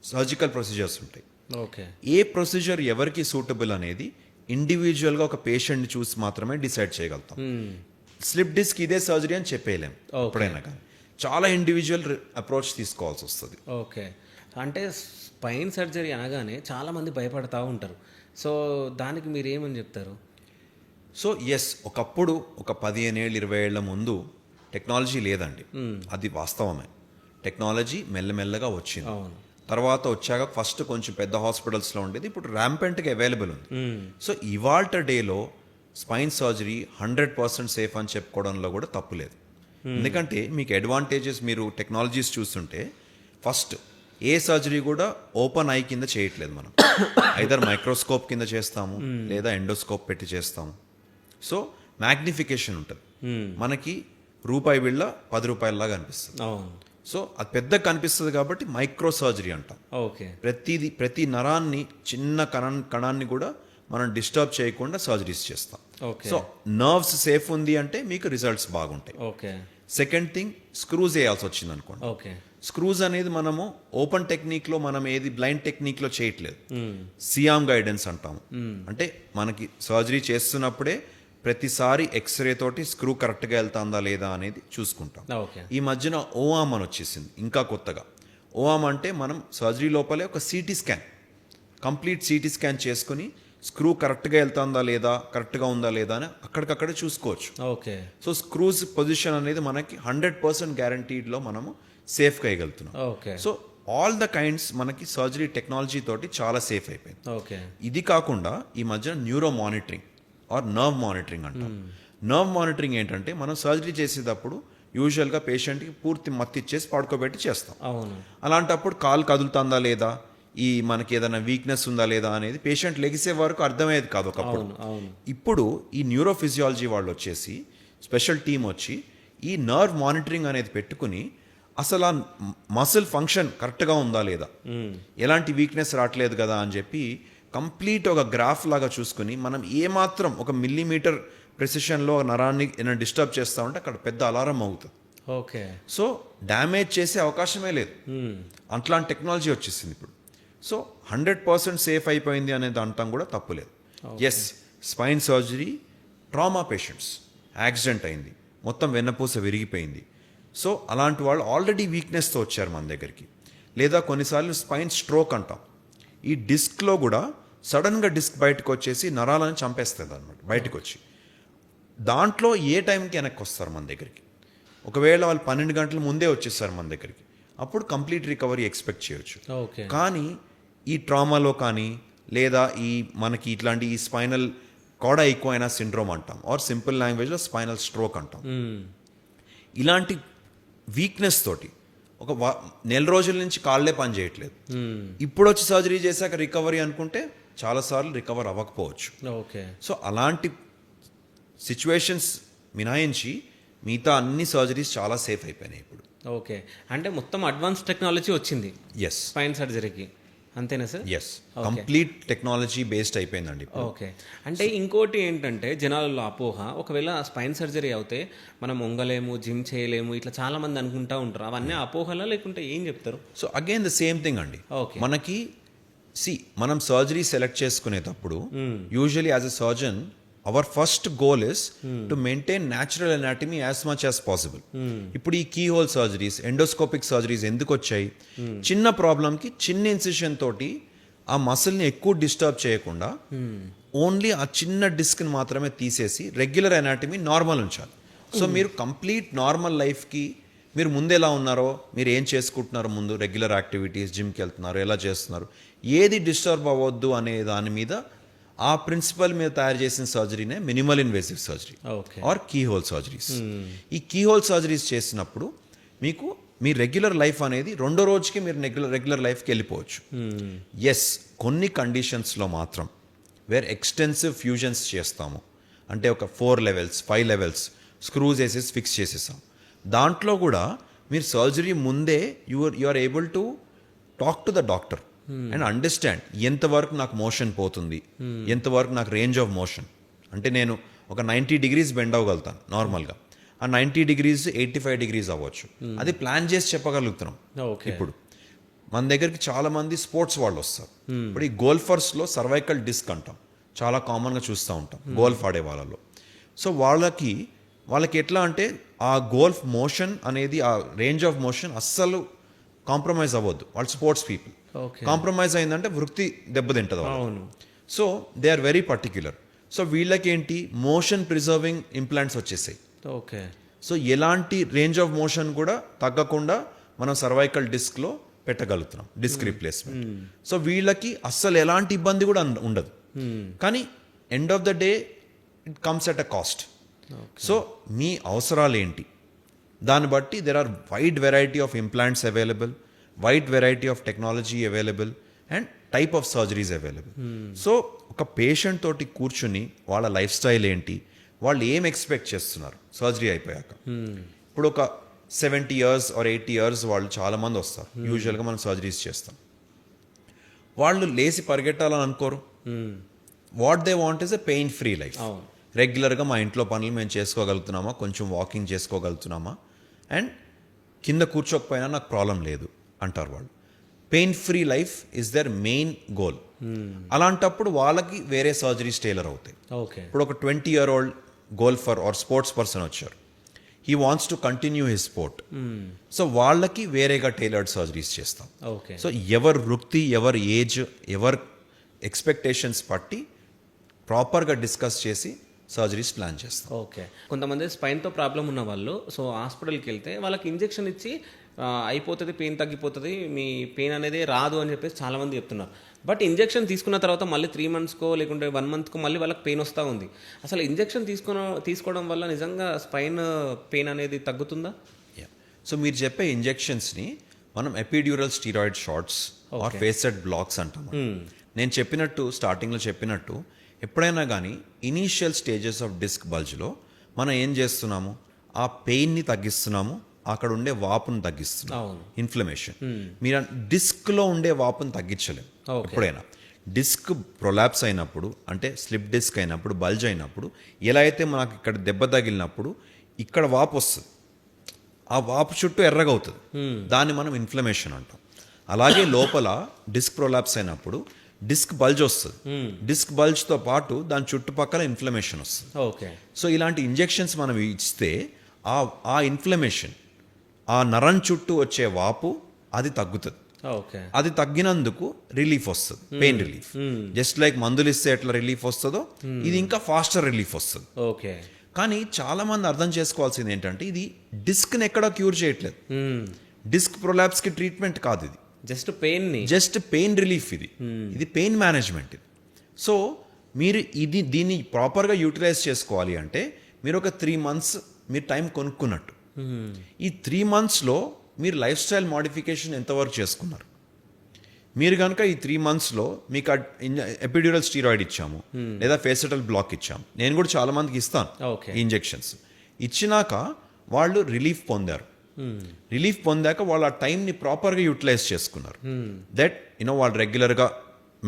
surgical procedures ఉంటాయి. ఓకే. ఏ ప్రొసీజర్ ఎవరికి సూటబుల్ అనేది ఇండివిజువల్గా ఒక పేషెంట్ని చూసి మాత్రమే డిసైడ్ చేయగలుగుతాం. స్లిప్ డిస్క్ ఇదే సర్జరీ అని చెప్పేయలేం ఎప్పుడైనా, కానీ చాలా ఇండివిజువల్ అప్రోచ్ తీసుకోవాల్సి వస్తుంది. ఓకే. అంటే స్పైన్ సర్జరీ అనగానే చాలామంది భయపడతా ఉంటారు, సో దానికి మీరు ఏమని చెప్తారు? సో ఎస్, ఒకప్పుడు ఒక 15 ఏళ్ళు 20 ఏళ్ల ముందు టెక్నాలజీ లేదండి, అది వాస్తవమే. టెక్నాలజీ మెల్లమెల్లగా వచ్చింది. అవును. తర్వాత వచ్చాక ఫస్ట్ కొంచెం పెద్ద హాస్పిటల్స్లో ఉండేది, ఇప్పుడు ర్యాంపెంట్గా అవైలబుల్ ఉంది. సో ఇవాల్ట డేలో స్పైన్ సర్జరీ 100% సేఫ్ అని చెప్పుకోవడంలో కూడా తప్పు లేదు. ఎందుకంటే మీకు అడ్వాంటేజెస్ మీరు టెక్నాలజీస్ చూస్తుంటే ఫస్ట్ ఏ సర్జరీ కూడా ఓపెన్ ఐ కింద చేయట్లేదు మనం, ఐదర్ మైక్రోస్కోప్ కింద చేస్తాము లేదా ఎండోస్కోప్ పెట్టి చేస్తాము. సో మ్యాగ్నిఫికేషన్ ఉంటుంది, మనకి రూపాయి బిళ్ళ 10 రూపాయలలాగా అనిపిస్తుంది. అవును. సో అది పెద్ద కనిపిస్తుంది కాబట్టి మైక్రో సర్జరీ అంటాం. ఓకే. ప్రతి నరాన్ని చిన్న కణాన్ని కూడా మనం డిస్టర్బ్ చేయకుండా సర్జరీస్ చేస్తాం. ఓకే. సో నర్వ్స్ సేఫ్ ఉంది అంటే మీకు రిజల్ట్స్ బాగుంటాయి. ఓకే. సెకండ్ థింగ్, స్క్రూస్ వేయాల్సి వచ్చింది అనుకోండి. ఓకే. స్క్రూస్ అనేది మనము ఓపెన్ టెక్నిక్లో మనం ఏది బ్లైండ్ టెక్నిక్లో చేయట్లేదు, సియామ్ గైడెన్స్ అంటాము. అంటే మనకి సర్జరీ చేస్తున్నప్పుడే ప్రతిసారి ఎక్స్రే తోటి స్క్రూ కరెక్ట్గా వెళ్తుందా లేదా అనేది చూసుకుంటాం. ఓకే. ఈ మధ్యన ఓఆమ్ అని వచ్చేసింది ఇంకా కొత్తగా. ఓఆమ్ అంటే మనం సర్జరీ లోపలే ఒక CT scan, complete CT scan చేసుకుని స్క్రూ కరెక్ట్గా వెళ్తుందా లేదా, కరెక్ట్గా ఉందా లేదా అని అక్కడికక్కడే చూసుకోవచ్చు. ఓకే. సో స్క్రూస్ పొజిషన్ అనేది మనకి 100% గ్యారంటీడ్లో మనము సేఫ్గా వేయగలుగుతున్నాం. Okay. So all the kinds మనకి సర్జరీ టెక్నాలజీ తోటి చాలా సేఫ్ అయిపోయింది. ఓకే. ఇది కాకుండా ఈ మధ్య neuro monitoring or nerve monitoring అంటాం. నర్వ్ మానిటరింగ్ ఏంటంటే మనం సర్జరీ చేసేటప్పుడు యూజువల్గా పేషెంట్కి పూర్తి మత్తు ఇచ్చేసి పడుకోబెట్టి చేస్తాం. అవును. అలాంటప్పుడు కాలు కదులుతుందా లేదా, ఈ మనకి ఏదైనా వీక్నెస్ ఉందా లేదా అనేది పేషెంట్ లెగిసే వరకు అర్థమయ్యేది కాదు ఒకప్పుడు. ఇప్పుడు ఈ న్యూరో ఫిజియాలజీ వాళ్ళు వచ్చేసి స్పెషల్ టీం వచ్చి ఈ నర్వ్ మానిటరింగ్ అనేది పెట్టుకుని అసలు ఆ మసిల్ ఫంక్షన్ కరెక్ట్గా ఉందా లేదా, ఎలాంటి వీక్నెస్ రావట్లేదు కదా అని చెప్పి కంప్లీట్ ఒక గ్రాఫ్ లాగా చూసుకుని మనం ఏమాత్రం ఒక మిల్లీమీటర్ ప్రెసిషన్లో నరాన్ని ఏమైనా డిస్టర్బ్ చేస్తూ ఉంటే అక్కడ పెద్ద అలారం అవుతుంది. ఓకే. సో డ్యామేజ్ చేసే అవకాశమే లేదు. అట్లాంటి టెక్నాలజీ వచ్చేసింది ఇప్పుడు. సో 100% సేఫ్ అయిపోయింది అనేది అంటాం కూడా తప్పులేదు. Yes, spine surgery, trauma patients, accident అయింది, మొత్తం వెన్నపూస విరిగిపోయింది. సో అలాంటి వాళ్ళు ఆల్రెడీ వీక్నెస్తో వచ్చారు మన దగ్గరికి. లేదా కొన్నిసార్లు స్పైన్ స్ట్రోక్ అంటాం. ఈ డిస్క్లో కూడా సడన్గా డిస్క్ బయటకు వచ్చేసి నరాలను చంపేస్తుంది అనమాట బయటకు వచ్చి. దాంట్లో ఏ టైంకి వెనక్కి వస్తారు మన దగ్గరికి? ఒకవేళ వాళ్ళు 12 గంటల ముందే వచ్చేస్తారు మన దగ్గరికి, అప్పుడు కంప్లీట్ రికవరీ ఎక్స్పెక్ట్ చేయొచ్చు. ఓకే. కానీ ఈ ట్రామాలో కానీ లేదా మనకి ఇట్లాంటి ఈ స్పైనల్ కోడా ఈక్వైనా సిండ్రోమ్ అంటాం, ఆర్ సింపుల్ లాంగ్వేజ్లో స్పైనల్ స్ట్రోక్ అంటాం. ఇలాంటి వీక్నెస్ తోటి ఒక నెల రోజుల నుంచి కాళ్ళే పని చేయట్లేదు, ఇప్పుడు వచ్చి సర్జరీ చేశాక రికవరీ అనుకుంటే చాలాసార్లు రికవర్ అవ్వకపోవచ్చు. ఓకే. సో అలాంటి సిచ్యువేషన్స్ మినాయించి మిగతా అన్ని సర్జరీస్ చాలా సేఫ్ అయిపోయినాయి ఇప్పుడు. ఓకే. అంటే మొత్తం అడ్వాన్స్ టెక్నాలజీ వచ్చింది ఎస్, స్పైన్ సర్జరీకి, అంతేనా sir? Yes, complete technology based అయిపోయిందండి. ఓకే. అంటే ఇంకోటి ఏంటంటే జనాలలో అపోహ, ఒకవేళ స్పైన్ సర్జరీ అవుతే మనం వంగలేము, జిమ్ చేయలేము, ఇట్లా చాలా మంది అనుకుంటా ఉంటారు. అవన్నీ అపోహలా లేకుంటే ఏం చెప్తారు? So again the same thing అండి. ఓకే. మనకి మనం సర్జరీ సెలెక్ట్ చేసుకునేటప్పుడు usually as a surgeon our first goal is to maintain natural anatomy as much as possible. ఇప్పుడు ఈ key hole surgeries, endoscopic surgeries ఎందుకు వచ్చాయి? చిన్న ప్రాబ్లంకి చిన్న ఇన్సిషన్ తోటి ఆ మసిల్ని ఎక్కువ డిస్టర్బ్ చేయకుండా ఓన్లీ ఆ చిన్న డిస్క్ని మాత్రమే తీసేసి రెగ్యులర్ అనాటమీ నార్మల్ ఉంచాలి. సో మీరు కంప్లీట్ నార్మల్ లైఫ్కి మీరు ముందు ఎలా ఉన్నారో, మీరు ఏం చేసుకుంటున్నారో, ముందు రెగ్యులర్ యాక్టివిటీస్, జిమ్కి వెళ్తున్నారు, ఎలా చేస్తున్నారు, ఏది డిస్టర్బ్ అవ్వద్దు అనే దాని మీద ఆ ప్రిన్సిపల్ మీద తయారు చేసిన సర్జరీనే minimal invasive surgery or key whole surgeries. ఈ కీ హోల్ సర్జరీస్ చేసినప్పుడు మీకు మీ రెగ్యులర్ లైఫ్ అనేది రెండో రోజుకి మీరు రెగ్యులర్ లైఫ్కి వెళ్ళిపోవచ్చు. ఎస్, కొన్ని కండిషన్స్లో మాత్రం వేర్ ఎక్స్టెన్సివ్ ఫ్యూజన్స్ చేస్తాము, అంటే ఒక 4 levels 5 levels స్క్రూస్ వేసేసి ఫిక్స్ చేసేసాం. దాంట్లో కూడా మీరు సర్జరీ ముందే you are able to talk to the doctor and understand ఎంతవరకు నాకు మోషన్ పోతుంది, ఎంతవరకు నాకు రేంజ్ ఆఫ్ మోషన్. అంటే నేను ఒక 90 degrees బెండ్ అవ్వగలుగుతాను నార్మల్గా, ఆ 90 degrees 85 degrees అవ్వచ్చు. అది ప్లాన్ చేసి చెప్పగలుగుతున్నాం. ఇప్పుడు మన దగ్గరికి చాలా మంది స్పోర్ట్స్ వాళ్ళు వస్తారు. ఇప్పుడు ఈ గోల్ఫర్స్లో సర్వైకల్ డిస్క్ అంటాం, చాలా కామన్గా చూస్తూ ఉంటాం గోల్ఫ్ ఆడే వాళ్ళలో. సో వాళ్ళకి ఎట్లా అంటే ఆ గోల్ఫ్ మోషన్ అనేది, ఆ రేంజ్ ఆఫ్ మోషన్ అస్సలు కాంప్రమైజ్ అవ్వద్దు. వాళ్ళు స్పోర్ట్స్ పీపుల్. కాంప్రమైజ్ అయిందంటే వృత్తి దెబ్బతింటుంది వాళ్ళు. So they are very particular. So వీళ్ళకేంటి మోషన్ ప్రిజర్వింగ్ ఇంప్లాంట్స్ వచ్చేసాయి. ఓకే. సో ఎలాంటి రేంజ్ ఆఫ్ మోషన్ కూడా తగ్గకుండా మనం సర్వైకల్ డిస్క్లో పెట్టగలుగుతున్నాం, డిస్క్ రీప్లేస్మెంట్. సో వీళ్ళకి అస్సలు ఎలాంటి ఇబ్బంది కూడా ఉండదు. కానీ end of the day it comes at a cost. So మీ అవసరాలు ఏంటి దాన్ని బట్టి there are wide variety of implants available, wide variety of technology available and type of surgeries available. So ఒక పేషెంట్ తోటి కూర్చుని వాళ్ళ లైఫ్ స్టైల్ ఏంటి, వాళ్ళు ఏం ఎక్స్పెక్ట్ చేస్తున్నారు సర్జరీ అయిపోయాక. ఇప్పుడు ఒక 70 years or 80 years వాళ్ళు చాలామంది వస్తారు. యూజువల్గా మనం సర్జరీస్ చేస్తాం. వాళ్ళు లేచి పరిగెట్టాలని అనుకోరు. What they want is a pain free life. రెగ్యులర్గా మా ఇంట్లో పనులు మేము చేసుకోగలుగుతున్నామా, కొంచెం వాకింగ్ చేసుకోగలుగుతున్నామా, అండ్ కింద కూర్చోకపోయినా నాకు ప్రాబ్లం లేదు అంటారు వాళ్ళు. Pain free life is the main goal. అలాంటప్పుడు వాళ్ళకి వేరే సర్జరీస్ టైలర్ అవుతాయి. ఇప్పుడు ఒక 20-year-old golfer or sports person వచ్చారు, he wants to continue his sport. So వాళ్ళకి వేరేగా టైలర్డ్ సర్జరీస్ చేస్తాం. సో ఎవరి వృత్తి, ఎవరి ఏజ్, ఎవరి ఎక్స్పెక్టేషన్స్ పట్టి ప్రాపర్గా డిస్కస్ చేసి సర్జరీస్ ప్లాన్ చేస్తాం. ఓకే. కొంతమంది స్పైన్తో ప్రాబ్లం ఉన్న వాళ్ళు సో హాస్పిటల్కి వెళ్తే వాళ్ళకి ఇంజెక్షన్ ఇచ్చి అయిపోతుంది, పెయిన్ తగ్గిపోతుంది, మీ పెయిన్ అనేది రాదు అని చెప్పేసి చాలామంది చెప్తున్నారు. బట్ ఇంజెక్షన్ తీసుకున్న తర్వాత మళ్ళీ 3 monthsకో లేకుంటే 1 monthకో మళ్ళీ వాళ్ళకి పెయిన్ వస్తూ ఉంది. అసలు ఇంజెక్షన్ తీసుకోవడం వల్ల నిజంగా స్పైన్ పెయిన్ అనేది తగ్గుతుందా? సో మీరు చెప్పే ఇంజెక్షన్స్ని మనం epidural steroid shots or facet blocks అంటాం. నేను చెప్పినట్టు స్టార్టింగ్లో చెప్పినట్టు ఎప్పుడైనా కానీ ఇనీషియల్ స్టేజెస్ ఆఫ్ డిస్క్ బల్జ్లో మనం ఏం చేస్తున్నాము, ఆ పెయిన్ని తగ్గిస్తున్నాము, అక్కడ ఉండే వాపును తగ్గిస్తున్నాం, ఇన్ఫ్లమేషన్. మీరు డిస్క్లో ఉండే వాపును తగ్గించలేము ఎప్పుడైనా. డిస్క్ ప్రొలాప్స్ అయినప్పుడు అంటే స్లిప్ డిస్క్ అయినప్పుడు బల్జ్ అయినప్పుడు ఎలా అయితే మనకు ఇక్కడ దెబ్బ తగిలినప్పుడు ఇక్కడ వాపు వస్తుంది, ఆ వాపు చుట్టూ ఎర్రగా అవుతుంది, దాన్ని మనం ఇన్ఫ్లమేషన్ అంటాం. అలాగే లోపల డిస్క్ ప్రొలాప్స్ అయినప్పుడు డిస్క్ బల్జ్ వస్తుంది, డిస్క్ బల్జ్తో పాటు దాని చుట్టుపక్కల ఇన్ఫ్లమేషన్ వస్తుంది. ఓకే. సో ఇలాంటి ఇంజెక్షన్స్ మనం ఇస్తే ఆ ఇన్ఫ్లమేషన్, ఆ నరం చుట్టూ వచ్చే వాపు అది తగ్గుతుంది. ఓకే. అది తగ్గినందుకు రిలీఫ్ వస్తుంది, పెయిన్ రిలీఫ్. జస్ట్ లైక్ మందులు ఇస్తే ఎట్లా రిలీఫ్ వస్తుందో ఇది ఇంకా ఫాస్టర్ రిలీఫ్ వస్తుంది. ఓకే. కానీ చాలా మంది అర్థం చేసుకోవాల్సింది ఏంటంటే ఇది డిస్క్ని ఎక్కడా క్యూర్ చేయట్లేదు, డిస్క్ ప్రొలాప్స్కి ట్రీట్మెంట్ కాదు, ఇది జస్ట్ పెయిన్ రిలీఫ్, ఇది పెయిన్ మేనేజ్మెంట్. ఇది సో మీరు దీన్ని ప్రాపర్గా యూటిలైజ్ చేసుకోవాలి అంటే మీరు ఒక 3 months మీరు టైం కొనుక్కున్నట్టు. ఈ 3 monthsలో మీరు లైఫ్ స్టైల్ మోడిఫికేషన్ ఎంతవరకు చేసుకున్నారు? మీరు కనుక ఈ 3 monthsలో మీకు ఎపిడ్యూరల్ స్టీరాయిడ్ ఇచ్చాము లేదా ఫేసటల్ బ్లాక్ ఇచ్చాము, నేను కూడా చాలా మందికి ఇస్తాను ఇంజెక్షన్స్. ఇచ్చినాక వాళ్ళు రిలీఫ్ పొందారు, రిలీఫ్ పొందాక వాళ్ళు ఆ టైంని ప్రాపర్గా యూటిలైజ్ చేసుకున్నారు. దట్ వాళ్ళు రెగ్యులర్గా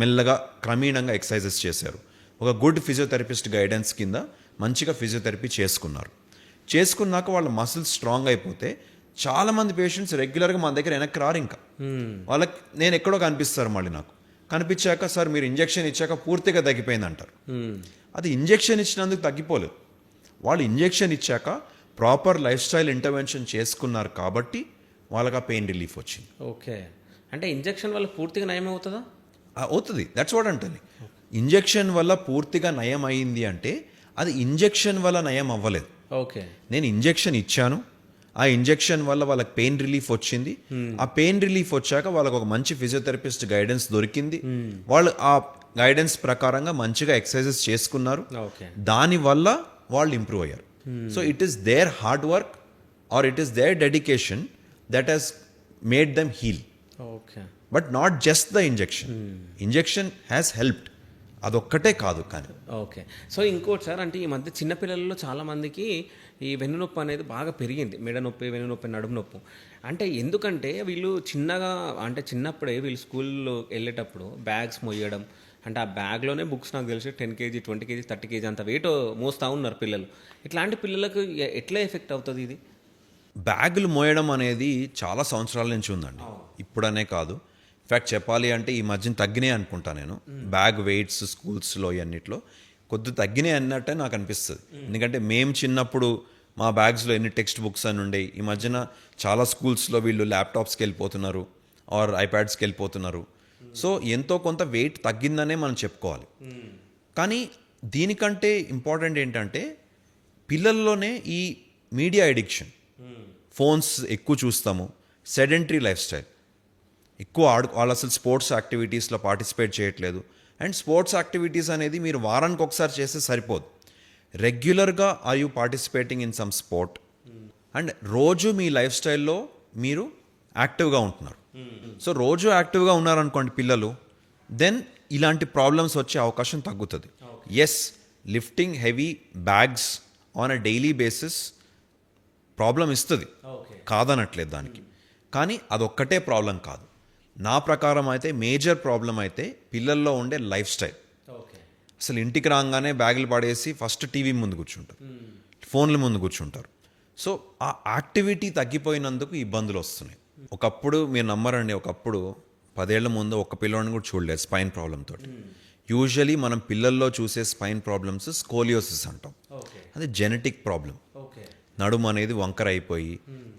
మెల్లగా క్రమీణంగా ఎక్సర్సైజెస్ చేశారు, ఒక గుడ్ ఫిజియోథెరపిస్ట్ గైడెన్స్ కింద మంచిగా ఫిజియోథెరపీ చేసుకున్నాక వాళ్ళ మసిల్స్ స్ట్రాంగ్ అయిపోతే చాలా మంది పేషెంట్స్ రెగ్యులర్గా మన దగ్గర వెనక్కి రారు. ఇంకా వాళ్ళకి నేను ఎక్కడో కనిపిస్తారు, మళ్ళీ నాకు కనిపించాక సార్ మీరు ఇంజెక్షన్ ఇచ్చాక పూర్తిగా తగ్గిపోయింది అంటారు. అది ఇంజెక్షన్ ఇచ్చినందుకు తగ్గిపోలేదు, వాళ్ళు ఇంజెక్షన్ ఇచ్చాక ప్రాపర్ లైఫ్ స్టైల్ ఇంటర్వెన్షన్ చేసుకున్నారు కాబట్టి వాళ్ళకి ఆ పెయిన్ రిలీఫ్ వచ్చింది. ఓకే. అంటే ఇంజెక్షన్ వల్ల పూర్తిగా నయం అవుతుందా? అవుతుంది, దట్స్ వాట్ అంటే. ఇంజెక్షన్ వల్ల పూర్తిగా నయం అయింది అంటే అది ఇంజెక్షన్ వల్ల నయం అవ్వలేదు. ఓకే. నేను ఇంజెక్షన్ ఇచ్చాను, ఆ ఇంజెక్షన్ వల్ల వాళ్ళకి పెయిన్ రిలీఫ్ వచ్చింది, ఆ పెయిన్ రిలీఫ్ వచ్చాక వాళ్ళకి ఒక మంచి ఫిజియోథెరపిస్ట్ గైడెన్స్ దొరికింది, వాళ్ళు ఆ గైడెన్స్ ప్రకారంగా మంచిగా ఎక్సర్సైజెస్ చేసుకున్నారు, దానివల్ల వాళ్ళు ఇంప్రూవ్ అయ్యారు. So it is their hard work or it is their dedication that has made them heal, but not just the injection has helped, అదొక్కటే కాదు. కానీ ఓకే. సో ఇంకోటి సార్, అంటే ఈ మధ్య చిన్నపిల్లల్లో చాలామందికి ఈ వెన్నునొప్పి అనేది బాగా పెరిగింది, మెడ నొప్పి, వెన్నునొప్పి, నడుము నొప్పి. అంటే ఎందుకంటే వీళ్ళు చిన్నప్పుడే వీళ్ళు స్కూల్లో వెళ్ళేటప్పుడు బ్యాగ్స్ మోయడం, అంటే ఆ బ్యాగ్లోనే బుక్స్ నాకు తెలిసి 10 kg 20 kg 30 kg అంత వెయిట్ మోస్తూ ఉన్నారు పిల్లలు. ఇట్లాంటి పిల్లలకు ఎట్లా ఎఫెక్ట్ అవుతుంది ఇది? బ్యాగులు మోయడం అనేది చాలా సంవత్సరాల నుంచి ఉందండి, ఇప్పుడనే కాదు. ఇన్ఫ్యాక్ట్ చెప్పాలి అంటే ఈ మధ్యన తగ్గినాయి అనుకుంటా నేను, బ్యాగ్ వెయిట్స్ స్కూల్స్లో ఇవన్నిట్లో కొద్ది తగ్గినాయి అన్నట్టే నాకు అనిపిస్తుంది. ఎందుకంటే మేము చిన్నప్పుడు మా బ్యాగ్స్లో ఎన్ని టెక్స్ట్ బుక్స్ అని ఉండేవి, ఈ మధ్యన చాలా స్కూల్స్లో వీళ్ళు ల్యాప్టాప్స్కి వెళ్ళిపోతున్నారు ఆర్ ఐప్యాడ్స్కి వెళ్ళిపోతున్నారు. సో ఎంతో కొంత వెయిట్ తగ్గిందనే మనం చెప్పుకోవాలి. కానీ దీనికంటే ఇంపార్టెంట్ ఏంటంటే పిల్లల్లోనే ఈ మీడియా ఎడిక్షన్, ఫోన్స్ ఎక్కువ చూస్తాము, సెడెంటరీ లైఫ్ స్టైల్, ఎక్కువ వాళ్ళు అసలు స్పోర్ట్స్ యాక్టివిటీస్లో పార్టిసిపేట్ చేయట్లేదు. అండ్ స్పోర్ట్స్ యాక్టివిటీస్ అనేది మీరు వారానికి ఒకసారి చేస్తే సరిపోదు, రెగ్యులర్గా are you participating in some sport and రోజు మీ లైఫ్ స్టైల్లో మీరు యాక్టివ్గా ఉంటున్నారు. సో రోజు యాక్టివ్గా ఉన్నారనుకోండి పిల్లలు, దెన్ ఇలాంటి ప్రాబ్లమ్స్ వచ్చే అవకాశం తగ్గుతుంది. Yes, lifting heavy bags on a daily basis problem ఇస్తుంది, కాదనట్లేదు దానికి. కానీ అదొక్కటే ప్రాబ్లం కాదు. నా ప్రకారం అయితే మేజర్ ప్రాబ్లం అయితే పిల్లల్లో ఉండే లైఫ్ స్టైల్. అసలు ఇంటికి రాగానే బ్యాగులు పడేసి ఫస్ట్ టీవీ ముందు కూర్చుంటారు, ఫోన్ల ముందు కూర్చుంటారు. సో ఆ యాక్టివిటీ తగ్గిపోయినందుకు ఇబ్బందులు వస్తున్నాయి. ఒకప్పుడు మీరు నమ్మరండి, ఒకప్పుడు 10 ఏళ్ల ముందు ఒక్క పిల్లోని కూడా చూడలేదు స్పైన్ ప్రాబ్లంతో. యూజువలీ మనం పిల్లల్లో చూసే స్పైన్ ప్రాబ్లమ్స్ స్కోలియోసిస్ అంటాం, అది జెనెటిక్ ప్రాబ్లం. నడుము అనేది వంకర అయిపోయి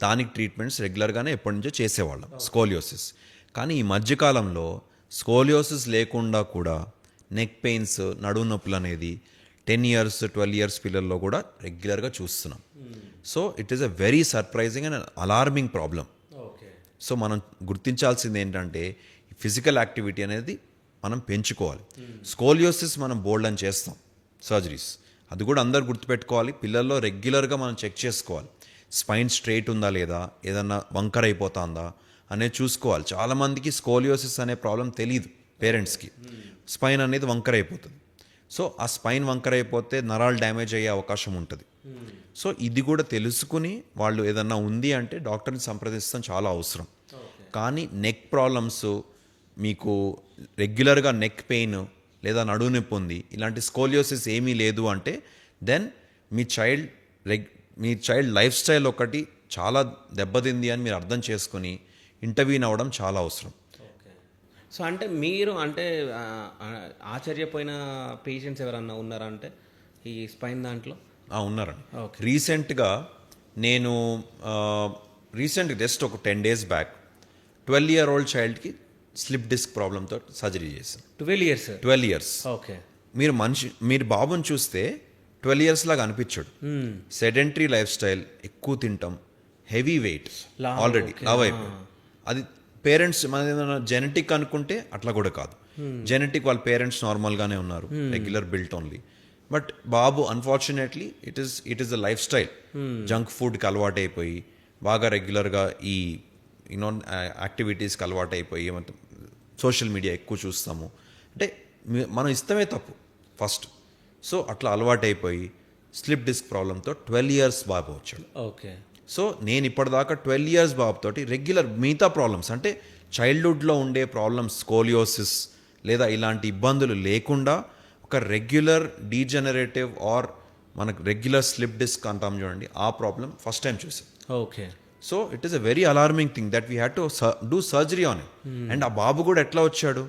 దానికి ట్రీట్మెంట్స్ రెగ్యులర్గానే ఎప్పటి నుంచో చేసేవాళ్ళం, స్కోలియోసిస్. కానీ ఈ మధ్యకాలంలో స్కోలియోసిస్ లేకుండా కూడా నెక్ పెయిన్స్, నడుము నొప్పులు అనేది 10 years 12 years పిల్లల్లో కూడా రెగ్యులర్గా చూస్తున్నాం. So it is a very surprising and alarming problem. So మనం గుర్తించాల్సింది ఏంటంటే ఫిజికల్ యాక్టివిటీ అనేది మనం పెంచుకోవాలి. స్కోలియోసిస్ మనం బోల్డ్ అని చేస్తాం సర్జరీస్, అది కూడా అందరు గుర్తుపెట్టుకోవాలి. పిల్లల్లో రెగ్యులర్గా మనం చెక్ చేసుకోవాలి, స్పైన్ స్ట్రైట్ ఉందా లేదా, ఏదన్నా వంకర అయిపోతుందా అనేది చూసుకోవాలి. చాలామందికి స్కోలియోసిస్ అనే ప్రాబ్లం తెలియదు పేరెంట్స్కి, స్పైన్ అనేది వంకర అయిపోతుంది. సో ఆ స్పైన్ వంకర అయిపోతే నరాలు డ్యామేజ్ అయ్యే అవకాశం ఉంటుంది. సో ఇది కూడా తెలుసుకుని వాళ్ళు ఏదన్నా ఉంది అంటే డాక్టర్ని సంప్రదించడం చాలా అవసరం. కానీ నెక్ ప్రాబ్లమ్స్, మీకు రెగ్యులర్గా నెక్ పెయిన్ లేదా నడుము నొప్పి ఉంది, ఇలాంటి స్కోలియోసిస్ ఏమీ లేదు అంటే దెన్ మీ చైల్డ్ లైఫ్ స్టైల్ ఒకటి చాలా దెబ్బతింది అని మీరు అర్థం చేసుకుని ఇంటర్వ్యూన్ అవ్వడం చాలా అవసరం. సో అంటే మీరు అంటే ఆశ్చర్యపోయిన పేషెంట్స్ ఎవరన్నా ఉన్నారా అంటే ఈ స్పైన్ దాంట్లో? ఉన్నారండి. Okay. రీసెంట్గా నేను జస్ట్ ఒక 10 days బ్యాక్ 12-year-old చైల్డ్కి స్లిప్ డిస్క్ ప్రాబ్లంతో సర్జరీ చేశాను. 12 years. 12 years. ఓకే. మీరు బాబుని చూస్తే 12 years లాగా అనిపించాడు. సెడెంటరీ లైఫ్ స్టైల్, ఎక్కువ తింటాం, హెవీ వెయిట్, ఆల్రెడీ లావ్ అయిపోయి. అది పేరెంట్స్ మన ఏదైనా జెనెటిక్ అనుకుంటే అట్లా కూడా కాదు. జెనెటిక్ వాళ్ళ పేరెంట్స్ నార్మల్గానే ఉన్నారు, regular built only. But Babu unfortunately it is the life style, junk ఫుడ్కి అలవాటు అయిపోయి బాగా రెగ్యులర్గా ఈ యాక్టివిటీస్కి అలవాటు అయిపోయి ఏమంటే సోషల్ మీడియా ఎక్కువ చూస్తాము అంటే మనం ఇష్టమే తప్పు ఫస్ట్. సో అట్లా అలవాటు అయిపోయి స్లిప్ డిస్క్ ప్రాబ్లంతో 12 years బాబు వచ్చాడు. ఓకే. సో నేను ఇప్పటిదాకా 12 years బాబుతోటి రెగ్యులర్ మిగతా ప్రాబ్లమ్స్ అంటే చైల్డ్హుడ్లో ఉండే ప్రాబ్లమ్స్, స్కోలియోసిస్ లేదా ఇలాంటి ఇబ్బందులు లేకుండా ఒక రెగ్యులర్ డీజనరేటివ్ ఆర్ మనకు రెగ్యులర్ స్లిప్ డిస్క్ అంటాం చూడండి, ఆ ప్రాబ్లం ఫస్ట్ టైం చూసాం. Okay. So it is a very alarming thing that we had to do surgery on it. And ఆ బాబు కూడా ఎట్లా వచ్చాడు,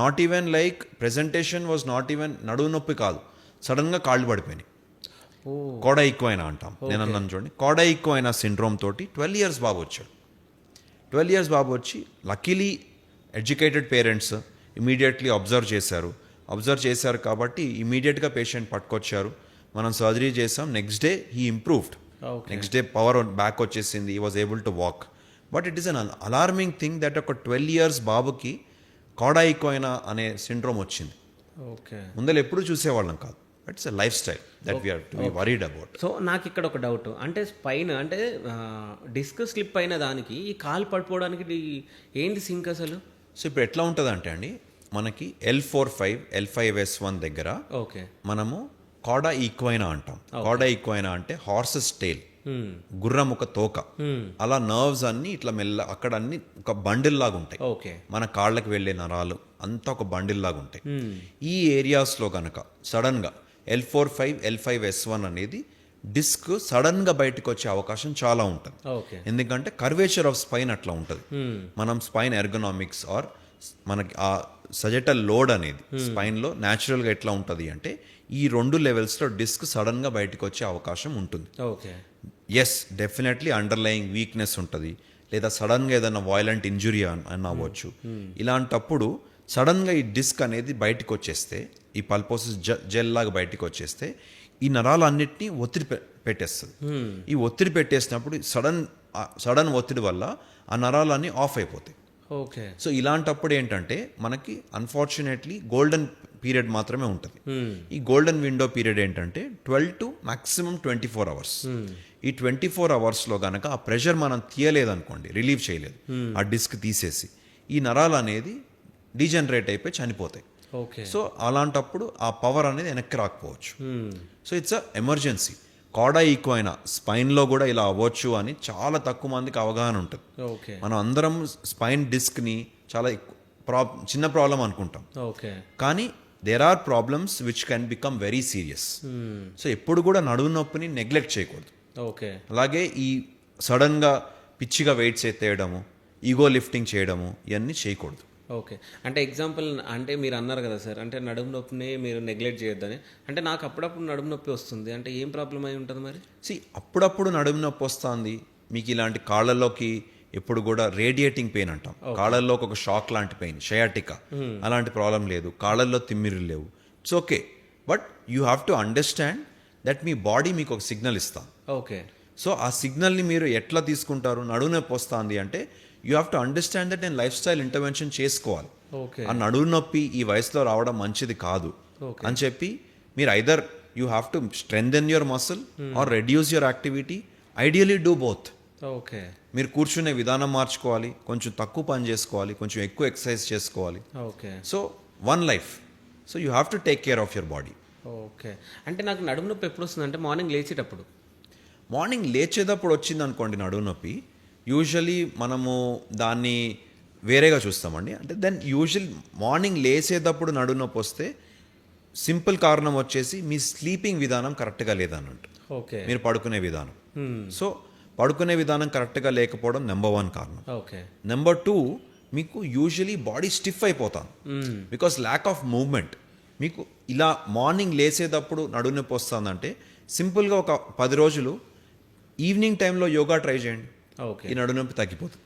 not even like presentation was not even నడువు నొప్పి కాదు, సడన్గా కాళ్ళు పడిపోయినాయి. కోడా ఈక్వైనా అంటాం, నేను అన్నాను చూడండి, కోడా ఈక్వైనా సిండ్రోమ్ తోటి 12 years బాబు వచ్చాడు. 12 years బాబు వచ్చి luckily educated parents immediately observe చేశారు కాబట్టి ఇమీడియట్గా పేషెంట్ పట్టుకొచ్చారు, మనం సర్జరీ చేసాం. Next day he improved, next day power back వచ్చేసింది, he was able to walk. But it is an alarming thing that ఒక 12 years బాబుకి కోడా ఈక్వైనా అనే సిండ్రోమ్ వచ్చింది. ఓకే. ముందర ఎప్పుడు చూసేవాళ్ళం కాదు. It's a life style that we have to be worried about. So నాకు ఇక్కడ ఒక డౌట్, అంటే స్పైన్ అంటే డిస్క్ స్లిప్ అయిన దానికి ఈ కాలు పడిపోవడానికి ఏంటి సింక్ అసలు? సో ఇప్పుడు ఎట్లా ఉంటుంది అంటే అండి, మనకి L45 L5S1 దగ్గర ఓకే మనము కోడా ఈక్వైనా అంటాం. కోడా ఈక్వైనా అంటే హార్సెస్ టైల్, గుర్రం ఒక తోక, అలా నర్వ్స్ అన్ని ఇట్లా మెల్ల అక్కడ అన్ని ఒక బండిల్ లాగా ఉంటాయి. ఓకే. మన కాళ్ళకి వెళ్ళే నరాలు అంతా ఒక బండిల్ లాగా ఉంటాయి. ఈ ఏరియాస్లో కనుక సడన్గా L45 L5S1 అనేది డిస్క్ సడన్గా బయటకు వచ్చే అవకాశం చాలా ఉంటుంది. ఓకే. ఎందుకంటే కర్వేచర్ ఆఫ్ స్పైన్ అట్లా ఉంటుంది. మనం స్పైన్ ఎర్గనామిక్స్ ఆర్ మనకి ఆ సజెటల్ లోడ్ అనేది స్పైన్లో న్యాచురల్గా ఎట్లా ఉంటుంది అంటే ఈ 2 లెవెల్స్లో డిస్క్ సడన్గా బయటకు వచ్చే అవకాశం ఉంటుంది. Okay. Yes, definitely underlying weakness ఉంటుంది, లేదా సడన్గా ఏదైనా వైలెంట్ ఇంజురీ అని అవ్వచ్చు. ఇలాంటప్పుడు సడన్గా ఈ డిస్క్ అనేది బయటకు వచ్చేస్తే, ఈ పల్పోసిస్ జెల్ లాగా బయటకు వచ్చేస్తే ఈ నరాలన్నిటినీ ఒత్తిడి పెట్టేస్తుంది. ఈ ఒత్తిడి పెట్టేసినప్పుడు సడన్ ఒత్తిడి వల్ల ఆ నరాలన్నీ ఆఫ్ అయిపోతాయి. ఓకే. సో ఇలాంటప్పుడు ఏంటంటే మనకి అన్ఫార్చునేట్లీ గోల్డెన్ పీరియడ్ మాత్రమే ఉంటుంది. ఈ గోల్డెన్ విండో పీరియడ్ ఏంటంటే 12 to maximum 24 hours. ఈ 24 hoursలో కనుక ఆ ప్రెషర్ మనం తీయలేదనుకోండి, రిలీవ్ చేయలేదు, ఆ డిస్క్ తీసేసి ఈ నరాలు అనేది డీజనరేట్ అయిపోయి చనిపోతాయి. ఓకే. సో అలాంటప్పుడు ఆ పవర్ అనేది వెనక్కి రాకపోవచ్చు. So it's a emergency. Cauda equina స్పైన్లో కూడా ఇలా అవ్వచ్చు అని చాలా తక్కువ మందికి అవగాహన ఉంటుంది. ఓకే. మనం అందరం స్పైన్ డిస్క్ని చాలా చిన్న ప్రాబ్లం అనుకుంటాం. ఓకే. కానీ there are problems which can become very serious. So ఎప్పుడు కూడా నడుము నొప్పిని నెగ్లెక్ట్ చేయకూడదు. ఓకే. అలాగే ఈ సడన్గా పిచ్చిగా వెయిట్స్ ఎత్తేయడము, ఈగో లిఫ్టింగ్ చేయడము, ఇవన్నీ చేయకూడదు. ఓకే. అంటే ఎగ్జాంపుల్ అంటే మీరు అన్నారు కదా సార్, అంటే నడుము నొప్పిని మీరు నెగ్లెక్ట్ చేయొద్దని. అంటే నాకు అప్పుడప్పుడు నడుము నొప్పి వస్తుంది, అంటే ఏం ప్రాబ్లం అయి ఉంటుంది మరి? అప్పుడప్పుడు నడుము నొప్పి వస్తుంది మీకు, ఇలాంటి కాళ్ళలోకి ఎప్పుడు కూడా రేడియేటింగ్ పెయిన్ అంటాం, కాళ్ళల్లోకి ఒక షాక్ లాంటి పెయిన్, షయాటికా, అలాంటి ప్రాబ్లం లేదు, కాళ్ళల్లో తిమ్మిరులు లేవు, it's okay. But you have to understand that me body మీకు ఒక సిగ్నల్ ఇస్తాం. ఓకే. సో ఆ సిగ్నల్ని మీరు ఎట్లా తీసుకుంటారు? నడుము నొప్పి వస్తుంది అంటే you have to understand that నేను లైఫ్ స్టైల్ ఇంటర్వెన్షన్ చేసుకోవాలి. ఆ నడుము నొప్పి ఈ వయసులో రావడం మంచిది కాదు అని చెప్పి మీరు either you have to strengthen your muscle or reduce your activity, ideally do both. Okay. మీరు కూర్చునే విధానం మార్చుకోవాలి, కొంచెం తక్కువ పని చేసుకోవాలి, కొంచెం ఎక్కువ ఎక్సర్సైజ్ చేసుకోవాలి. Okay. So one life, so you have to take care of your body. Okay. అంటే నాకు నడుము నొప్పి ఎప్పుడు వస్తుంది అంటే మార్నింగ్ లేచేటప్పుడు వచ్చింది అనుకోండి నడుము నొప్పి, యూజువలీ మనము దాన్ని వేరేగా చూస్తామండి. అంటే దెన్ యూజువల్ మార్నింగ్ లేసేటప్పుడు నడుము నొప్పి వస్తే సింపుల్ కారణం వచ్చేసి మీ స్లీపింగ్ విధానం కరెక్ట్గా లేదన్నట్టు, ఓకే. మీరు పడుకునే విధానం. సో పడుకునే విధానం కరెక్ట్గా లేకపోవడం నెంబర్ 1 కారణం. ఓకే. నెంబర్ 2, మీకు యూజువలీ బాడీ స్టిఫ్ అయిపోతాను బికాస్ ల్యాక్ ఆఫ్ మూవ్మెంట్. మీకు ఇలా మార్నింగ్ లేసేటప్పుడు నడుము నొప్పి వస్తుందంటే సింపుల్గా ఒక 10 రోజులు ఈవినింగ్ టైంలో యోగా ట్రై చేయండి, ఓకే. ఈ నడుము నొప్పి తగ్గిపోతుంది.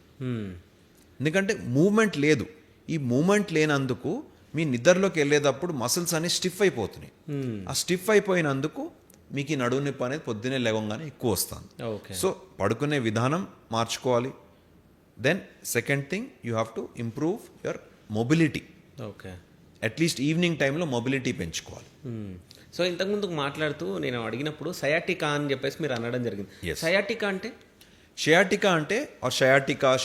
ఎందుకంటే మూమెంట్ లేదు. ఈ మూమెంట్ లేనందుకు మీ నిద్రలోకి వెళ్ళేటప్పుడు మసిల్స్ అన్ని స్టిఫ్ అయిపోతున్నాయి. ఆ స్టిఫ్ అయిపోయినందుకు మీకు ఈ నడుము నొప్పి అనేది పొద్దున్నే లేవగానే ఎక్కువ వస్తుంది. ఓకే. సో పడుకునే విధానం మార్చుకోవాలి. Then second thing, you have to improve your mobility. Okay. At least evening టైంలో మొబిలిటీ పెంచుకోవాలి. సో ఇంతకుముందు మాట్లాడుతూ నేను అడిగినప్పుడు సయాటికా అని చెప్పేసి మీరు అనడం జరిగింది. Yes. సయాటికా అంటే షయాటికా అంటే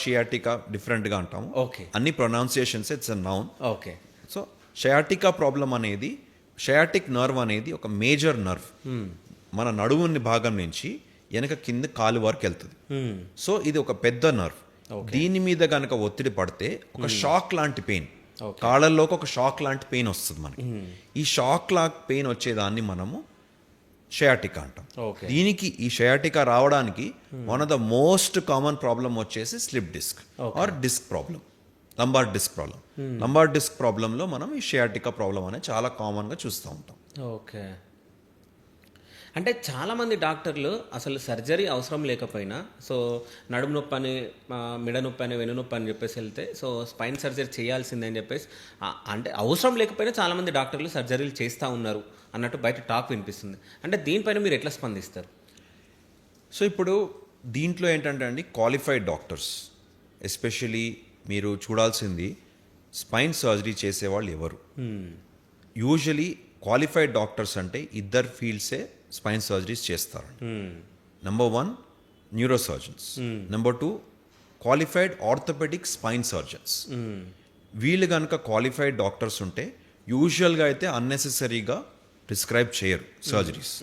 షయాటికా డిఫరెంట్గా అంటాము. ఓకే. అన్ని pronunciations it's a noun. Okay. So షయాటికా problem అనేది, షయాటిక్ నర్వ్ అనేది ఒక మేజర్ నర్వ్. మన నడుముని భాగం నుంచి వెనక కింద కాలు వరకు వెళ్తుంది. సో ఇది ఒక పెద్ద నర్వ్. దీని మీద కనుక ఒత్తిడి పడితే ఒక షాక్ లాంటి పెయిన్, కాళ్ళల్లోకి ఒక షాక్ లాంటి పెయిన్ వస్తుంది మనకి. ఈ షాక్ లాంటి పెయిన్ వచ్చేదాన్ని మనము షయాటికా అంటాం. ఓకే. దీనికి ఈ షయాటికా రావడానికి one of the most common problem వచ్చేసి slip disc or disc problem, lumbar disc problem. Lumbar disc ప్రాబ్లంలో మనం ఈ షయాటికా ప్రాబ్లం అనేది చాలా కామన్గా చూస్తూ ఉంటాం. ఓకే. అంటే చాలామంది డాక్టర్లు అసలు సర్జరీ అవసరం లేకపోయినా, సో నడుము నొప్పి అని, మెడ నొప్పి అని, వెన్ను నొప్పి అని చెప్పేసి వెళ్తే సో స్పైన్ సర్జరీ చేయాల్సిందే అని చెప్పేసి, అంటే అవసరం లేకపోయినా చాలామంది డాక్టర్లు సర్జరీలు చేస్తూ ఉన్నారు అన్నట్టు బయట టాక్ వినిపిస్తుంది. అంటే దీనిపైన మీరు ఎట్లా స్పందిస్తారు? సో ఇప్పుడు దీంట్లో ఏంటంటే అండి, క్వాలిఫైడ్ డాక్టర్స్ ఎస్పెషలీ మీరు చూడాల్సింది స్పైన్ సర్జరీ చేసేవాళ్ళు ఎవరు. యూజువలీ క్వాలిఫైడ్ డాక్టర్స్ అంటే ఇద్దరు ఫీల్డ్సే స్పైన్ సర్జరీస్ చేస్తారు. Number 1 neuro surgeons, number 2 qualified orthopaedic spine surgeons. వీళ్ళు కనుక క్వాలిఫైడ్ డాక్టర్స్ ఉంటే యూజువల్గా అయితే అన్నెసెసరీగా ప్రిస్క్రైబ్ చేయరు surgeries.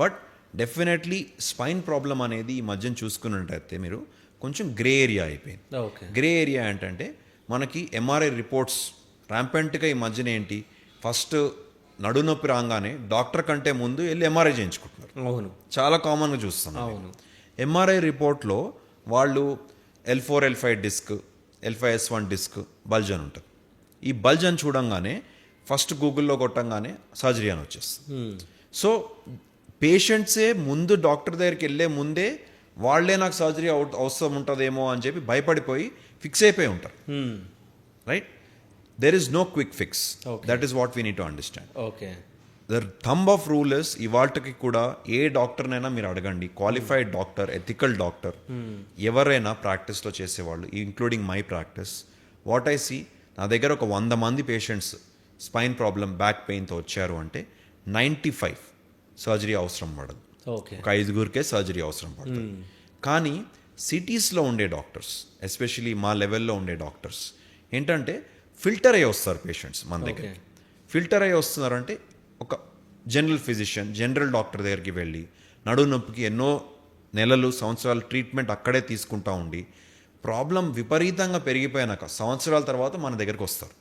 But definitely spine problem అనేది ఈ మధ్యన చూసుకున్నట్టయితే మీరు కొంచెం గ్రే ఏరియా అయిపోయింది. ఓకే. గ్రే ఏరియా ఏంటంటే మనకి ఎంఆర్ఐ రిపోర్ట్స్ ర్యాంపెంట్గా ఈ మధ్యన ఏంటి, ఫస్ట్ నడునొప్పి రాగానే డాక్టర్ కంటే ముందు వెళ్ళి ఎంఆర్ఐ చేయించుకుంటున్నారు. అవును, చాలా కామన్గా చూస్తున్నాం. అవును. ఎంఆర్ఐ రిపోర్ట్లో వాళ్ళు L4 L5 disc, L5 S1 disc, bulge అని ఉంటుంది. ఈ బల్జ్ అని చూడంగానే ఫస్ట్ గూగుల్లో కొట్టంగానే సర్జరీ అని వచ్చేస్తుంది. సో పేషెంట్సే ముందు డాక్టర్ దగ్గరికి వెళ్ళే ముందే వాళ్ళే నాకు సర్జరీ అవసరం ఉంటుందేమో అని చెప్పి భయపడిపోయి ఫిక్స్ అయిపోయి ఉంటారు. Right? There is no quick fix. That is what we need to understand. Okay. The thumb of rule is, ఇవాళకి కూడా ఏ డాక్టర్నైనా మీరు అడగండి, క్వాలిఫైడ్ డాక్టర్, ఎథికల్ డాక్టర్, ఎవరైనా ప్రాక్టీస్లో చేసేవాళ్ళు, including my practice, what I see, నా దగ్గర ఒక 100 మంది పేషెంట్స్ స్పైన్ ప్రాబ్లం, బ్యాక్ పెయిన్తో వచ్చారు అంటే 95 సర్జరీ అవసరం పడదు. ఓకే. ఒక 5గురికే సర్జరీ అవసరం పడుతుంది. కానీ సిటీస్లో ఉండే డాక్టర్స్, ఎస్పెషలీ మా లెవెల్లో ఉండే డాక్టర్స్ ఏంటంటే ఫిల్టర్ అయ్యి వస్తారు పేషెంట్స్ మన దగ్గర. ఫిల్టర్ అయ్యి వస్తున్నారంటే ఒక జనరల్ ఫిజిషియన్, జనరల్ డాక్టర్ దగ్గరికి వెళ్ళి నడుము నొప్పికి ఎన్నో నెలలు, సంవత్సరాలు ట్రీట్మెంట్ అక్కడే తీసుకుంటా ఉండి ప్రాబ్లం విపరీతంగా పెరిగిపోయాక సంవత్సరాల తర్వాత మన దగ్గరికి వస్తారు.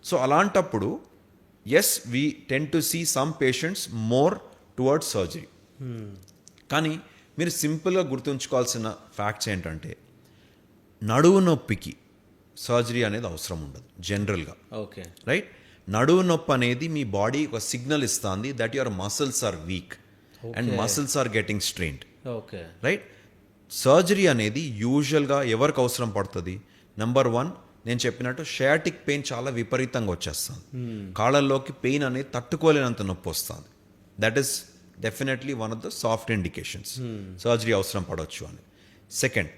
సో అలాంటప్పుడు yes, we tend to see some patients more towards surgery. కానీ మీరు సింపుల్గా గుర్తుంచుకోవాల్సిన ఫ్యాక్ట్స్ ఏంటంటే నడువు నొప్పికి సర్జరీ అనేది అవసరం ఉండదు జనరల్గా. ఓకే. రైట్? నడువు నొప్పి అనేది మీ బాడీ ఒక సిగ్నల్ ఇస్తుంది that your muscles are weak and muscles are getting strained. Okay. Right? Surgery అనేది యూజువల్గా ఎవరికి అవసరం పడుతుంది? నెంబర్ 1, నేను చెప్పినట్టు షయాటిక్ పెయిన్ చాలా విపరీతంగా వచ్చేస్తుంది. కాళ్ళల్లోకి పెయిన్ అనేది తట్టుకోలేనంత నొప్పి వస్తుంది. That is definitely one of the soft indications surgery అవసరం పడవచ్చు అని. సెకండ్,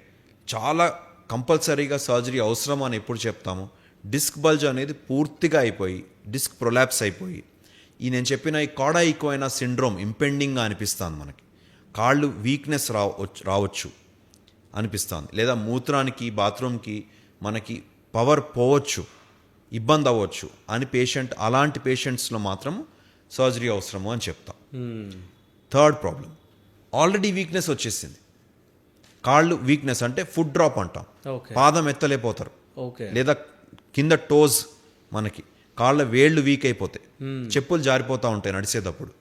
చాలా కంపల్సరీగా సర్జరీ అవసరం అని ఎప్పుడు చెప్తాము? డిస్క్ బల్జ్ అనేది పూర్తిగా అయిపోయి, డిస్క్ ప్రొలాప్స్ అయిపోయి, ఈ నేను చెప్పిన ఈ కాడా ఈక్వైనా సిండ్రోమ్ ఇంపెండింగ్గా అనిపిస్తుంది మనకి. కాళ్ళు వీక్నెస్ రావచ్చు అనిపిస్తుంది, లేదా మూత్రానికి, బాత్రూమ్కి మనకి పవర్ పోవచ్చు, ఇబ్బంది అవ్వచ్చు అని పేషెంట్, అలాంటి పేషెంట్స్లో మాత్రం సర్జరీ అవసరము అని చెప్తాం. థర్డ్ ప్రాబ్లం, ఆల్రెడీ వీక్నెస్ వచ్చేసింది. కాళ్ళు వీక్నెస్ అంటే ఫుడ్ డ్రాప్ అంటాం, పాదం ఎత్తలేకపోతారు, ఓకే. లేదా కింద టోస్ మనకి కాళ్ళ వేళ్ళు వీక్ అయిపోతాయి, చెప్పులు జారిపోతూ ఉంటాయి నడిచేటప్పుడు,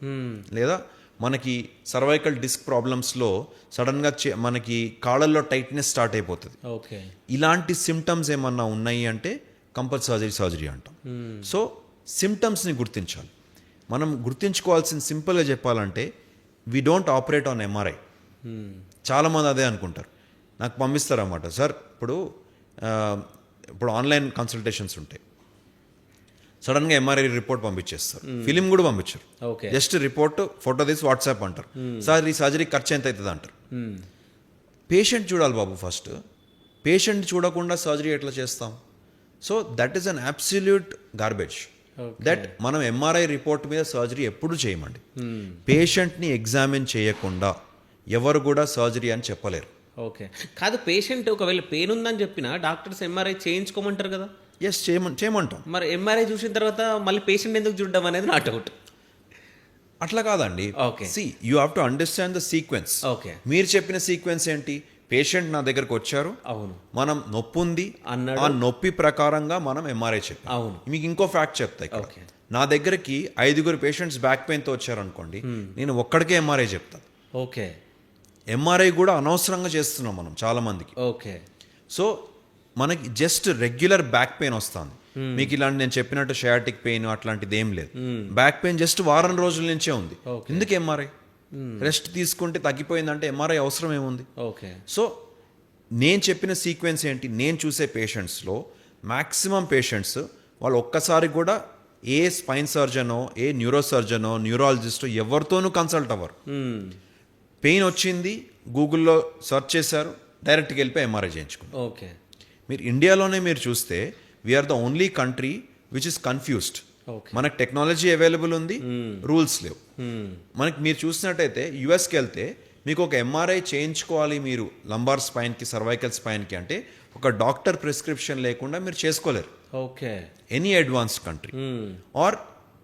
లేదా మనకి సర్వైకల్ డిస్క్ ప్రాబ్లమ్స్లో సడన్గా మనకి కాళ్ళల్లో టైట్నెస్ స్టార్ట్ అయిపోతుంది. ఓకే. ఇలాంటి సిమ్టమ్స్ ఏమన్నా ఉన్నాయి అంటే కంపల్సరీ సర్జరీ అంటాం. సో సిమ్టమ్స్ని గుర్తించాలి. మనం గుర్తించుకోవాల్సిన సింపుల్గా చెప్పాలంటే we don't operate on MRI. చాలామంది అదే అనుకుంటారు. నాకు పంపిస్తారన్నమాట, సార్ ఇప్పుడు ఆన్లైన్ కన్సల్టేషన్స్ ఉంటాయి, సడన్గా ఎంఆర్ఐ రిపోర్ట్ పంపించేస్తారు, ఫిలిం కూడా పంపించారు, ఓకే. జస్ట్ రిపోర్ట్ ఫోటో తీసి వాట్సాప్ అంటారు, సార్ ఈ సర్జరీ ఖర్చు ఎంత అవుతుంది అంటారు. పేషెంట్ చూడాలి బాబు ఫస్ట్. పేషెంట్ చూడకుండా సర్జరీ ఎట్లా చేస్తాం? So that is an absolute garbage. That మనం ఎంఆర్ఐ రిపోర్ట్ మీద సర్జరీ ఎప్పుడు చేయమండి. పేషెంట్ని ఎగ్జామిన్ చేయకుండా ఎవరు కూడా సర్జరీ అని చెప్పలేరు. ఓకే. కాదు, పేషెంట్ ఒకవేళ పెయిన్ ఉందని చెప్పినా డాక్టర్స్ ఎంఆర్ఐ చేయించుకోమంటారు కదా. ఎస్, చేయమంటాం. మరి ఎంఆర్ఐ చూసిన తర్వాత మళ్ళీ పేషెంట్ ఎందుకు చూడడం అనేది నా డౌట్. అట్లా కాదండి. Okay. See you have to understand the sequence. Okay. మీరు చెప్పిన సీక్వెన్స్ ఏంటి? పేషెంట్ నా దగ్గరకు వచ్చారు, అవును, మనం నొప్పి ఉంది అన్నాడు. ఆ నొప్పి ప్రకారంగా మనం ఎంఆర్ఐ చెప్పాం. అవును. మీకు ఇంకో ఫ్యాక్ట్ చెప్తా ఇక్కడ. ఓకే. నా దగ్గరికి 5 పేషెంట్స్ బ్యాక్ పెయిన్తో వచ్చారనుకోండి, నేను ఒక్కడికే ఎంఆర్ఐ చెప్తాను. ఓకే. ఎంఆర్ఐ కూడా అనవసరంగా చేస్తున్నాం మనం చాలా మందికి. ఓకే. సో మనకి జస్ట్ రెగ్యులర్ బ్యాక్ పెయిన్ వస్తుంది, మీకు ఇలాంటి నేను చెప్పినట్టు షయాటిక్ పెయిన్ అట్లాంటిది ఏం లేదు. బ్యాక్ పెయిన్ జస్ట్ వారం రోజుల నుంచే ఉంది, ఎందుకు ఎంఆర్ఐ? రెస్ట్ తీసుకుంటే తగ్గిపోయిందంటే ఎంఆర్ఐ అవసరం ఏముంది? ఓకే. సో నేను చెప్పిన సీక్వెన్స్ ఏంటి? నేను చూసే పేషెంట్స్లో మ్యాక్సిమం పేషెంట్స్ వాళ్ళు ఒక్కసారి కూడా ఏ స్పైన్ సర్జనో, ఏ న్యూరో సర్జనో, న్యూరాలజిస్టో ఎవరితోనూ కన్సల్ట్ అవ్వరు. పెయిన్ వచ్చింది, గూగుల్లో సెర్చ్ చేశారు, డైరెక్ట్గా వెళ్ళిపోయి ఎంఆర్ఐ చేయించుకున్నారు. ఓకే. మీరు ఇండియాలోనే మీరు చూస్తే we're the only country which is confused. Okay. మనకు టెక్నాలజీ అవైలబుల్ ఉంది, రూల్స్ లేవు. మనకి మీరు చూసినట్టయితే యుఎస్కి వెళ్తే మీకు ఒక ఎంఆర్ఐ చేయించుకోవాలి మీరు లంబార్ స్పైన్కి, సర్వైకల్ స్పైన్కి అంటే ఒక డాక్టర్ ప్రిస్క్రిప్షన్ లేకుండా మీరు చేసుకోలేరు. Okay. Any advanced country or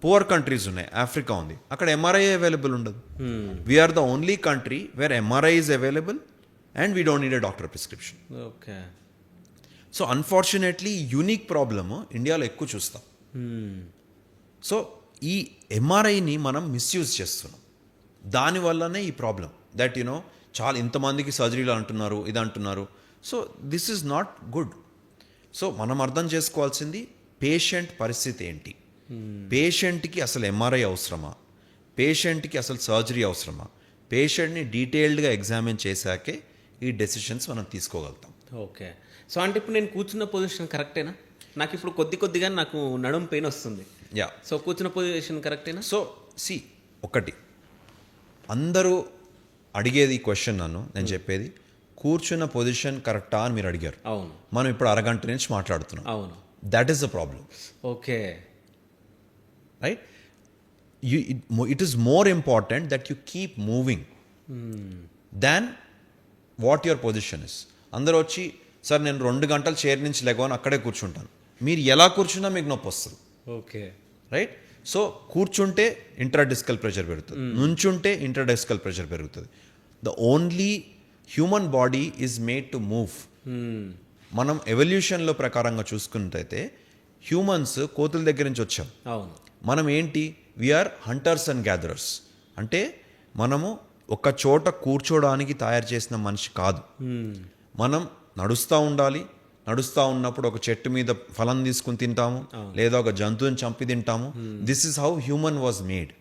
poor countries ఉన్నాయి, ఆఫ్రికా ఉంది, అక్కడ ఎంఆర్ఐ అవైలబుల్ ఉండదు. We're the only country where MRI is available and we don't need a doctor prescription. Okay. So unfortunately unique problem ఇండియాలో ఎక్కువ చూస్తాం. సో ఈ ఎంఆర్ఐని మనం misuse చేస్తున్నాం, దానివల్లనే ఈ ప్రాబ్లం దట్ చాలా ఇంతమందికి సర్జరీలు అంటున్నారు, ఇది అంటున్నారు. So this is not good. So మనం అర్థం చేసుకోవాల్సింది పేషెంట్ పరిస్థితి ఏంటి, పేషెంట్కి అసలు ఎంఆర్ఐ అవసరమా, పేషెంట్కి అసలు సర్జరీ అవసరమా, పేషెంట్ని డీటెయిల్డ్గా ఎగ్జామిన్ చేశాకే ఈ డెసిషన్స్ మనం తీసుకోగలుగుతాం. ఓకే. సో అంటే ఇప్పుడు నేను కూర్చున్న పొజిషన్ కరెక్టేనా? నాకు ఇప్పుడు కొద్దిగా నాకు నడుము పెయిన్ వస్తుంది. యా. సో కూర్చున్న పొజిషన్ కరెక్టేనా? సో ఒకటి అందరూ అడిగేది క్వశ్చన్, నేను చెప్పేది కూర్చున్న పొజిషన్ కరెక్టా అని మీరు అడిగారు. అవును. మనం ఇప్పుడు అరగంట నుంచి మాట్లాడుతున్నాం. అవును. That is the problem. Okay. Right. It is more important that you keep moving than what your position is. అందరూ వచ్చి సార్ నేను 2 గంటలు చైర్ నుంచి లెగవని అక్కడే కూర్చుంటాను, మీరు ఎలా కూర్చున్నా మీకు నొప్పి వస్తుంది. ఓకే. రైట్. సో కూర్చుంటే ఇంట్రాడిస్కల్ ప్రెషర్ పెరుగుతుంది, నుంచుంటే ఇంట్రాడిస్కల్ ప్రెషర్ పెరుగుతుంది. The only human body is made to move. మనం ఎవల్యూషన్లో ప్రకారంగా చూసుకున్నట్టయితే హ్యూమన్స్ కోతుల దగ్గర నుంచి వచ్చాం. అవును. మనం ఏంటి? We're hunters and gatherers. అంటే మనము ఒక చోట కూర్చోడానికి తయారు చేసిన మనిషి కాదు. మనం నడుస్తూ ఉండాలి, నడుస్తూ ఉన్నప్పుడు ఒక చెట్టు మీద ఫలం తీసుకుని తింటాము, లేదా ఒక జంతువుని చంపి తింటాము. This is how human was made.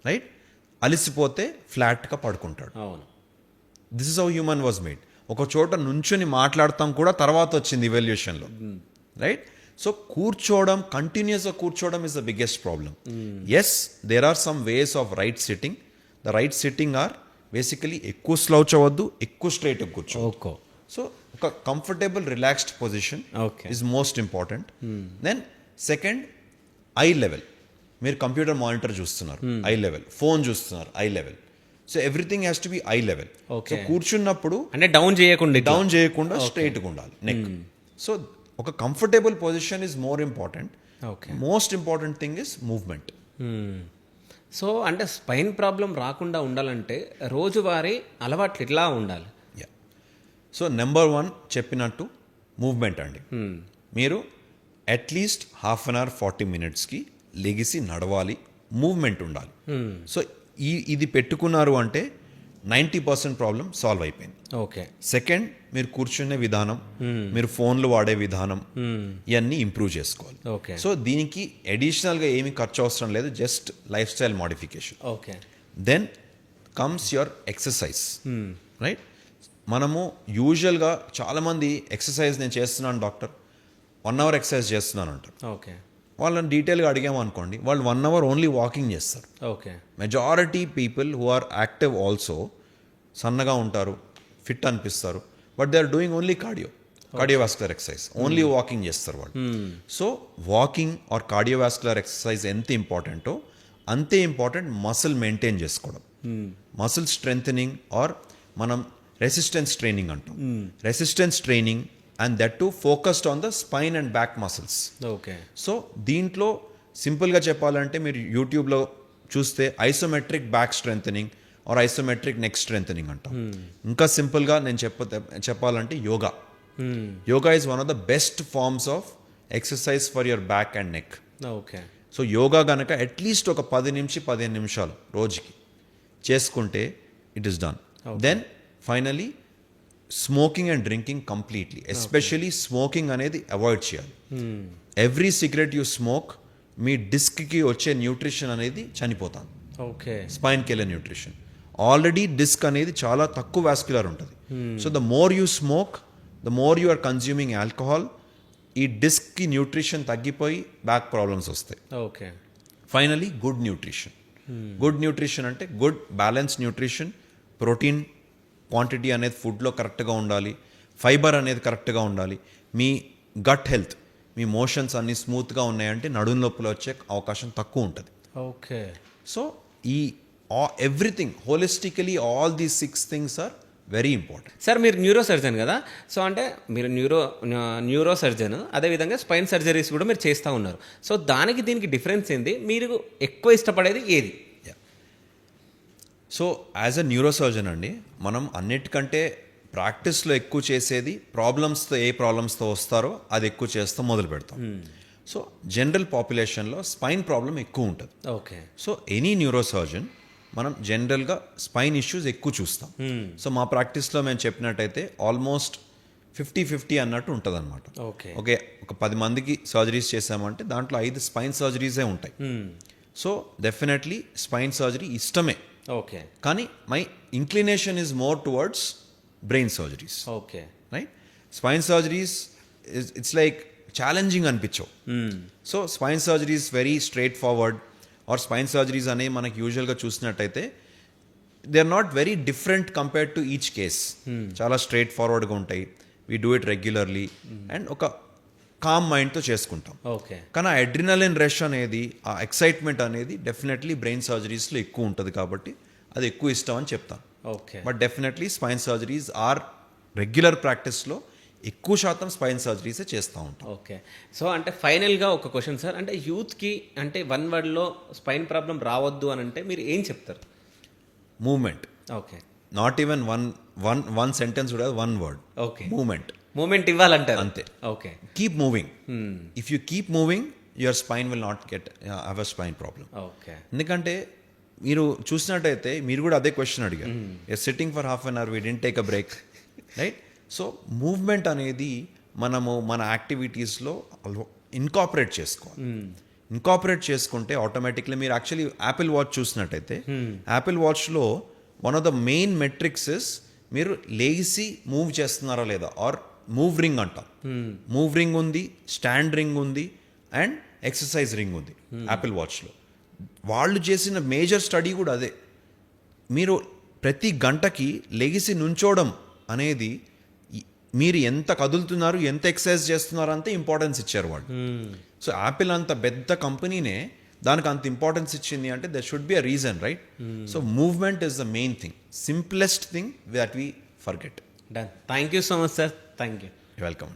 Right. అలిసిపోతే ఫ్లాట్గా పడుకుంటాడు. అవును. This is how human was made. ఒక చోట నుంచుని మాట్లాడతాం కూడా తర్వాత వచ్చింది ఎవల్యూషన్లో. రైట్. సో కూర్చోవడం, కంటిన్యూస్గా కూర్చోవడం is the biggest problem. Yes, there are some ways of right sitting. The right sitting or basically ఎక్కువ స్లౌచ్ అవ్వద్దు, ఎక్కువ స్ట్రైట్ కూర్చో. ఓకే. సో ఒక comfortable relaxed position is most important. Then second, eye level. మీరు computer monitor చూస్తున్నారు, eye level. Phone చూస్తున్నారు, eye level. So everything has to be eye level. So కూర్చున్నప్పుడు అంటే డౌన్ చేయకుండా స్ట్రైట్గా ఉండాలి నెక్. సో ఒక comfortable position is more important. Most important thing is movement. So అంటే స్పైన్ ప్రాబ్లం రాకుండా ఉండాలంటే రోజువారీ అలవాట్లు ఎట్లా ఉండాలి? సో నెంబర్ 1 చెప్పినట్టు మూవ్మెంట్ అండి. మీరు అట్లీస్ట్ హాఫ్ అన్ అవర్ 40 minutesకి లెగిసి నడవాలి, మూవ్మెంట్ ఉండాలి. సో ఇది పెట్టుకున్నారు అంటే 90% ప్రాబ్లం సాల్వ్ అయిపోయింది. ఓకే. సెకండ్, మీరు కూర్చునే విధానం, మీరు ఫోన్లు వాడే విధానం, ఇవన్నీ ఇంప్రూవ్ చేసుకోవాలి. ఓకే. సో దీనికి అడిషనల్గా ఏమీ ఖర్చు అవసరం లేదు, just lifestyle modification. Okay. Then comes your exercise, right? మనము యూజువల్గా చాలామంది ఎక్సర్సైజ్ నేను చేస్తున్నాను డాక్టర్, 1 hour ఎక్సర్సైజ్ చేస్తున్నాను అంటారు. ఓకే. వాళ్ళని డీటెయిల్గా అడిగామనుకోండి, వాళ్ళు 1 hour ఓన్లీ వాకింగ్ చేస్తారు. Okay. Majority people who are active also సన్నగా ఉంటారు, ఫిట్ అనిపిస్తారు, but they are doing only cardiovascular exercise, only walking చేస్తారు వాళ్ళు. So walking or cardiovascular exercise ఎంత ఇంపార్టెంటో అంతే ఇంపార్టెంట్ మసిల్ మెయింటైన్ చేసుకోవడం. మసిల్ స్ట్రెంథనింగ్ ఆర్ మనం రెసిస్టెన్స్ ట్రైనింగ్ అంటాం. Resistance training and that too focused on the spine and back muscles. Okay. So దీంట్లో సింపుల్గా చెప్పాలంటే మీరు యూట్యూబ్లో చూస్తే isometric back strengthening or isometric neck strengthening అంటాం. ఇంకా సింపుల్గా నేను చెప్పాలంటే yoga. Yoga is one of the best forms of exercise for your back and neck. Okay. So yoga కనుక అట్లీస్ట్ ఒక 10 నుంచి 15 నిమిషాలు రోజుకి చేసుకుంటే it is done. Then finally smoking and drinking completely, especially smoking అనేది అవాయిడ్ చేయాలి. Every cigarette you smoke మీ డిస్క్కి వచ్చే న్యూట్రిషన్ అనేది చనిపోతుంది. ఓకే. స్పైన్కి వెళ్ళే న్యూట్రిషన్. ఆల్రెడీ డిస్క్ అనేది చాలా తక్కువ వాస్క్యులర్ ఉంటుంది. So the more you smoke, the more you are consuming alcohol, ఈ డిస్క్కి న్యూట్రిషన్ తగ్గిపోయి బ్యాక్ ప్రాబ్లమ్స్ వస్తాయి. Okay. Finally good nutrition. Good nutrition అంటే good balance nutrition, protein quantity అనేది ఫుడ్లో కరెక్ట్గా ఉండాలి, ఫైబర్ అనేది కరెక్ట్గా ఉండాలి, మీ గట్ హెల్త్, మీ మోషన్స్ అన్నీ స్మూత్గా ఉన్నాయంటే నడుము నొప్పులు వచ్చే అవకాశం తక్కువ ఉంటుంది. ఓకే. సో ఈ everything holistically all these 6 things are very important. Sir మీరు న్యూరో సర్జన్ కదా, సో అంటే మీరు న్యూరో సర్జన్, అదేవిధంగా స్పైన్ సర్జరీస్ కూడా మీరు చేస్తూ ఉన్నారు. సో దానికి దీనికి డిఫరెన్స్ ఏంది, మీరు ఎక్కువ ఇష్టపడేది ఏది? So as a neuro surgeon అండి, మనం అన్నిటికంటే ప్రాక్టీస్లో ఎక్కువ చేసేది ఏ ప్రాబ్లమ్స్తో వస్తారో అది ఎక్కువ చేస్తూ మొదలు పెడతాం. సో జనరల్ పాపులేషన్లో స్పైన్ ప్రాబ్లం ఎక్కువ ఉంటుంది. Okay. So any neuro surgeon మనం జనరల్గా స్పైన్ ఇష్యూస్ ఎక్కువ చూస్తాం. సో మా ప్రాక్టీస్లో మేము చెప్పినట్టయితే ఆల్మోస్ట్ 50-50 అన్నట్టు ఉంటుంది అనమాట. ఓకే. ఒక 10 మందికి సర్జరీస్ చేసామంటే దాంట్లో 5 స్పైన్ సర్జరీసే ఉంటాయి. సో డెఫినెట్లీ స్పైన్ సర్జరీ ఇష్టమే. ఓకే. కానీ my inclination is more towards brain surgeries. Okay. Right? Spine surgeries it's like challenging అనిపించవు. So spine surgeries very straightforward, or spine surgeries అనేవి మనకి యూజువల్గా చూసినట్టయితే they are not very different compared to each case. చాలా స్ట్రైట్ ఫార్వర్డ్గా ఉంటాయి. We do it regularly and ఒక కామ్ మైండ్తో చేసుకుంటాం. ఓకే. కానీ ఆ అడ్రినలిన్ రష్ అనేది, ఆ ఎక్సైట్మెంట్ అనేది డెఫినెట్లీ బ్రెయిన్ సర్జరీస్లో ఎక్కువ ఉంటుంది కాబట్టి అది ఎక్కువ ఇష్టం అని చెప్తాను. Okay. But definitely spine surgeries are regular ప్రాక్టీస్లో ఎక్కువ శాతం స్పైన్ సర్జరీసే చేస్తూ ఉంటాం. ఓకే. సో అంటే ఫైనల్గా ఒక క్వశ్చన్ సార్, అంటే యూత్కి అంటే 1 wordలో స్పైన్ ప్రాబ్లం రావద్దు అని అంటే మీరు ఏం చెప్తారు? Movement. Okay. Not even one sentence కూడా 1 word. ఓకే. మూమెంట్ ఇవ్వాలంటారు అంతే. Okay. Keep moving. If you keep moving your spine will not have a spine problem. Okay. ఎందుకంటే మీరు చూసినట్టయితే మీరు కూడా అదే క్వశ్చన్ అడిగారు. Sitting for half an hour, we didn't take a break, right? So movement అనేది మనము మన యాక్టివిటీస్లో ఇన్కాపరేట్ చేసుకోవాలి. ఇన్కాపరేట్ చేసుకుంటే ఆటోమేటిక్లీ మీరు యాక్చువల్లీ యాపిల్ వాచ్ చూసినట్టయితే యాపిల్ వాచ్లో one of the main metrics is మీరు లేసి మూవ్ చేస్తున్నారా లేదా, ఆర్ మూవ్ రింగ్ అంటాం. మూవ్ రింగ్ ఉంది, స్టాండ్ రింగ్ ఉంది అండ్ ఎక్సర్సైజ్ రింగ్ ఉంది యాపిల్ వాచ్లో. వాళ్ళు చేసిన మేజర్ స్టడీ కూడా అదే. మీరు ప్రతి గంటకి లెగిసి నుంచోవడం అనేది మీరు ఎంత కదులుతున్నారు, ఎంత ఎక్సర్సైజ్ చేస్తున్నారు అంతే ఇంపార్టెన్స్ ఇచ్చారు వాళ్ళు. సో యాపిల్ అంత పెద్ద కంపెనీనే దానికి అంత ఇంపార్టెన్స్ ఇచ్చింది అంటే there should be a reason, right? So movement is the main thing, simplest thing that we forget. Done. Thank you so much sir. Thank you. Welcome.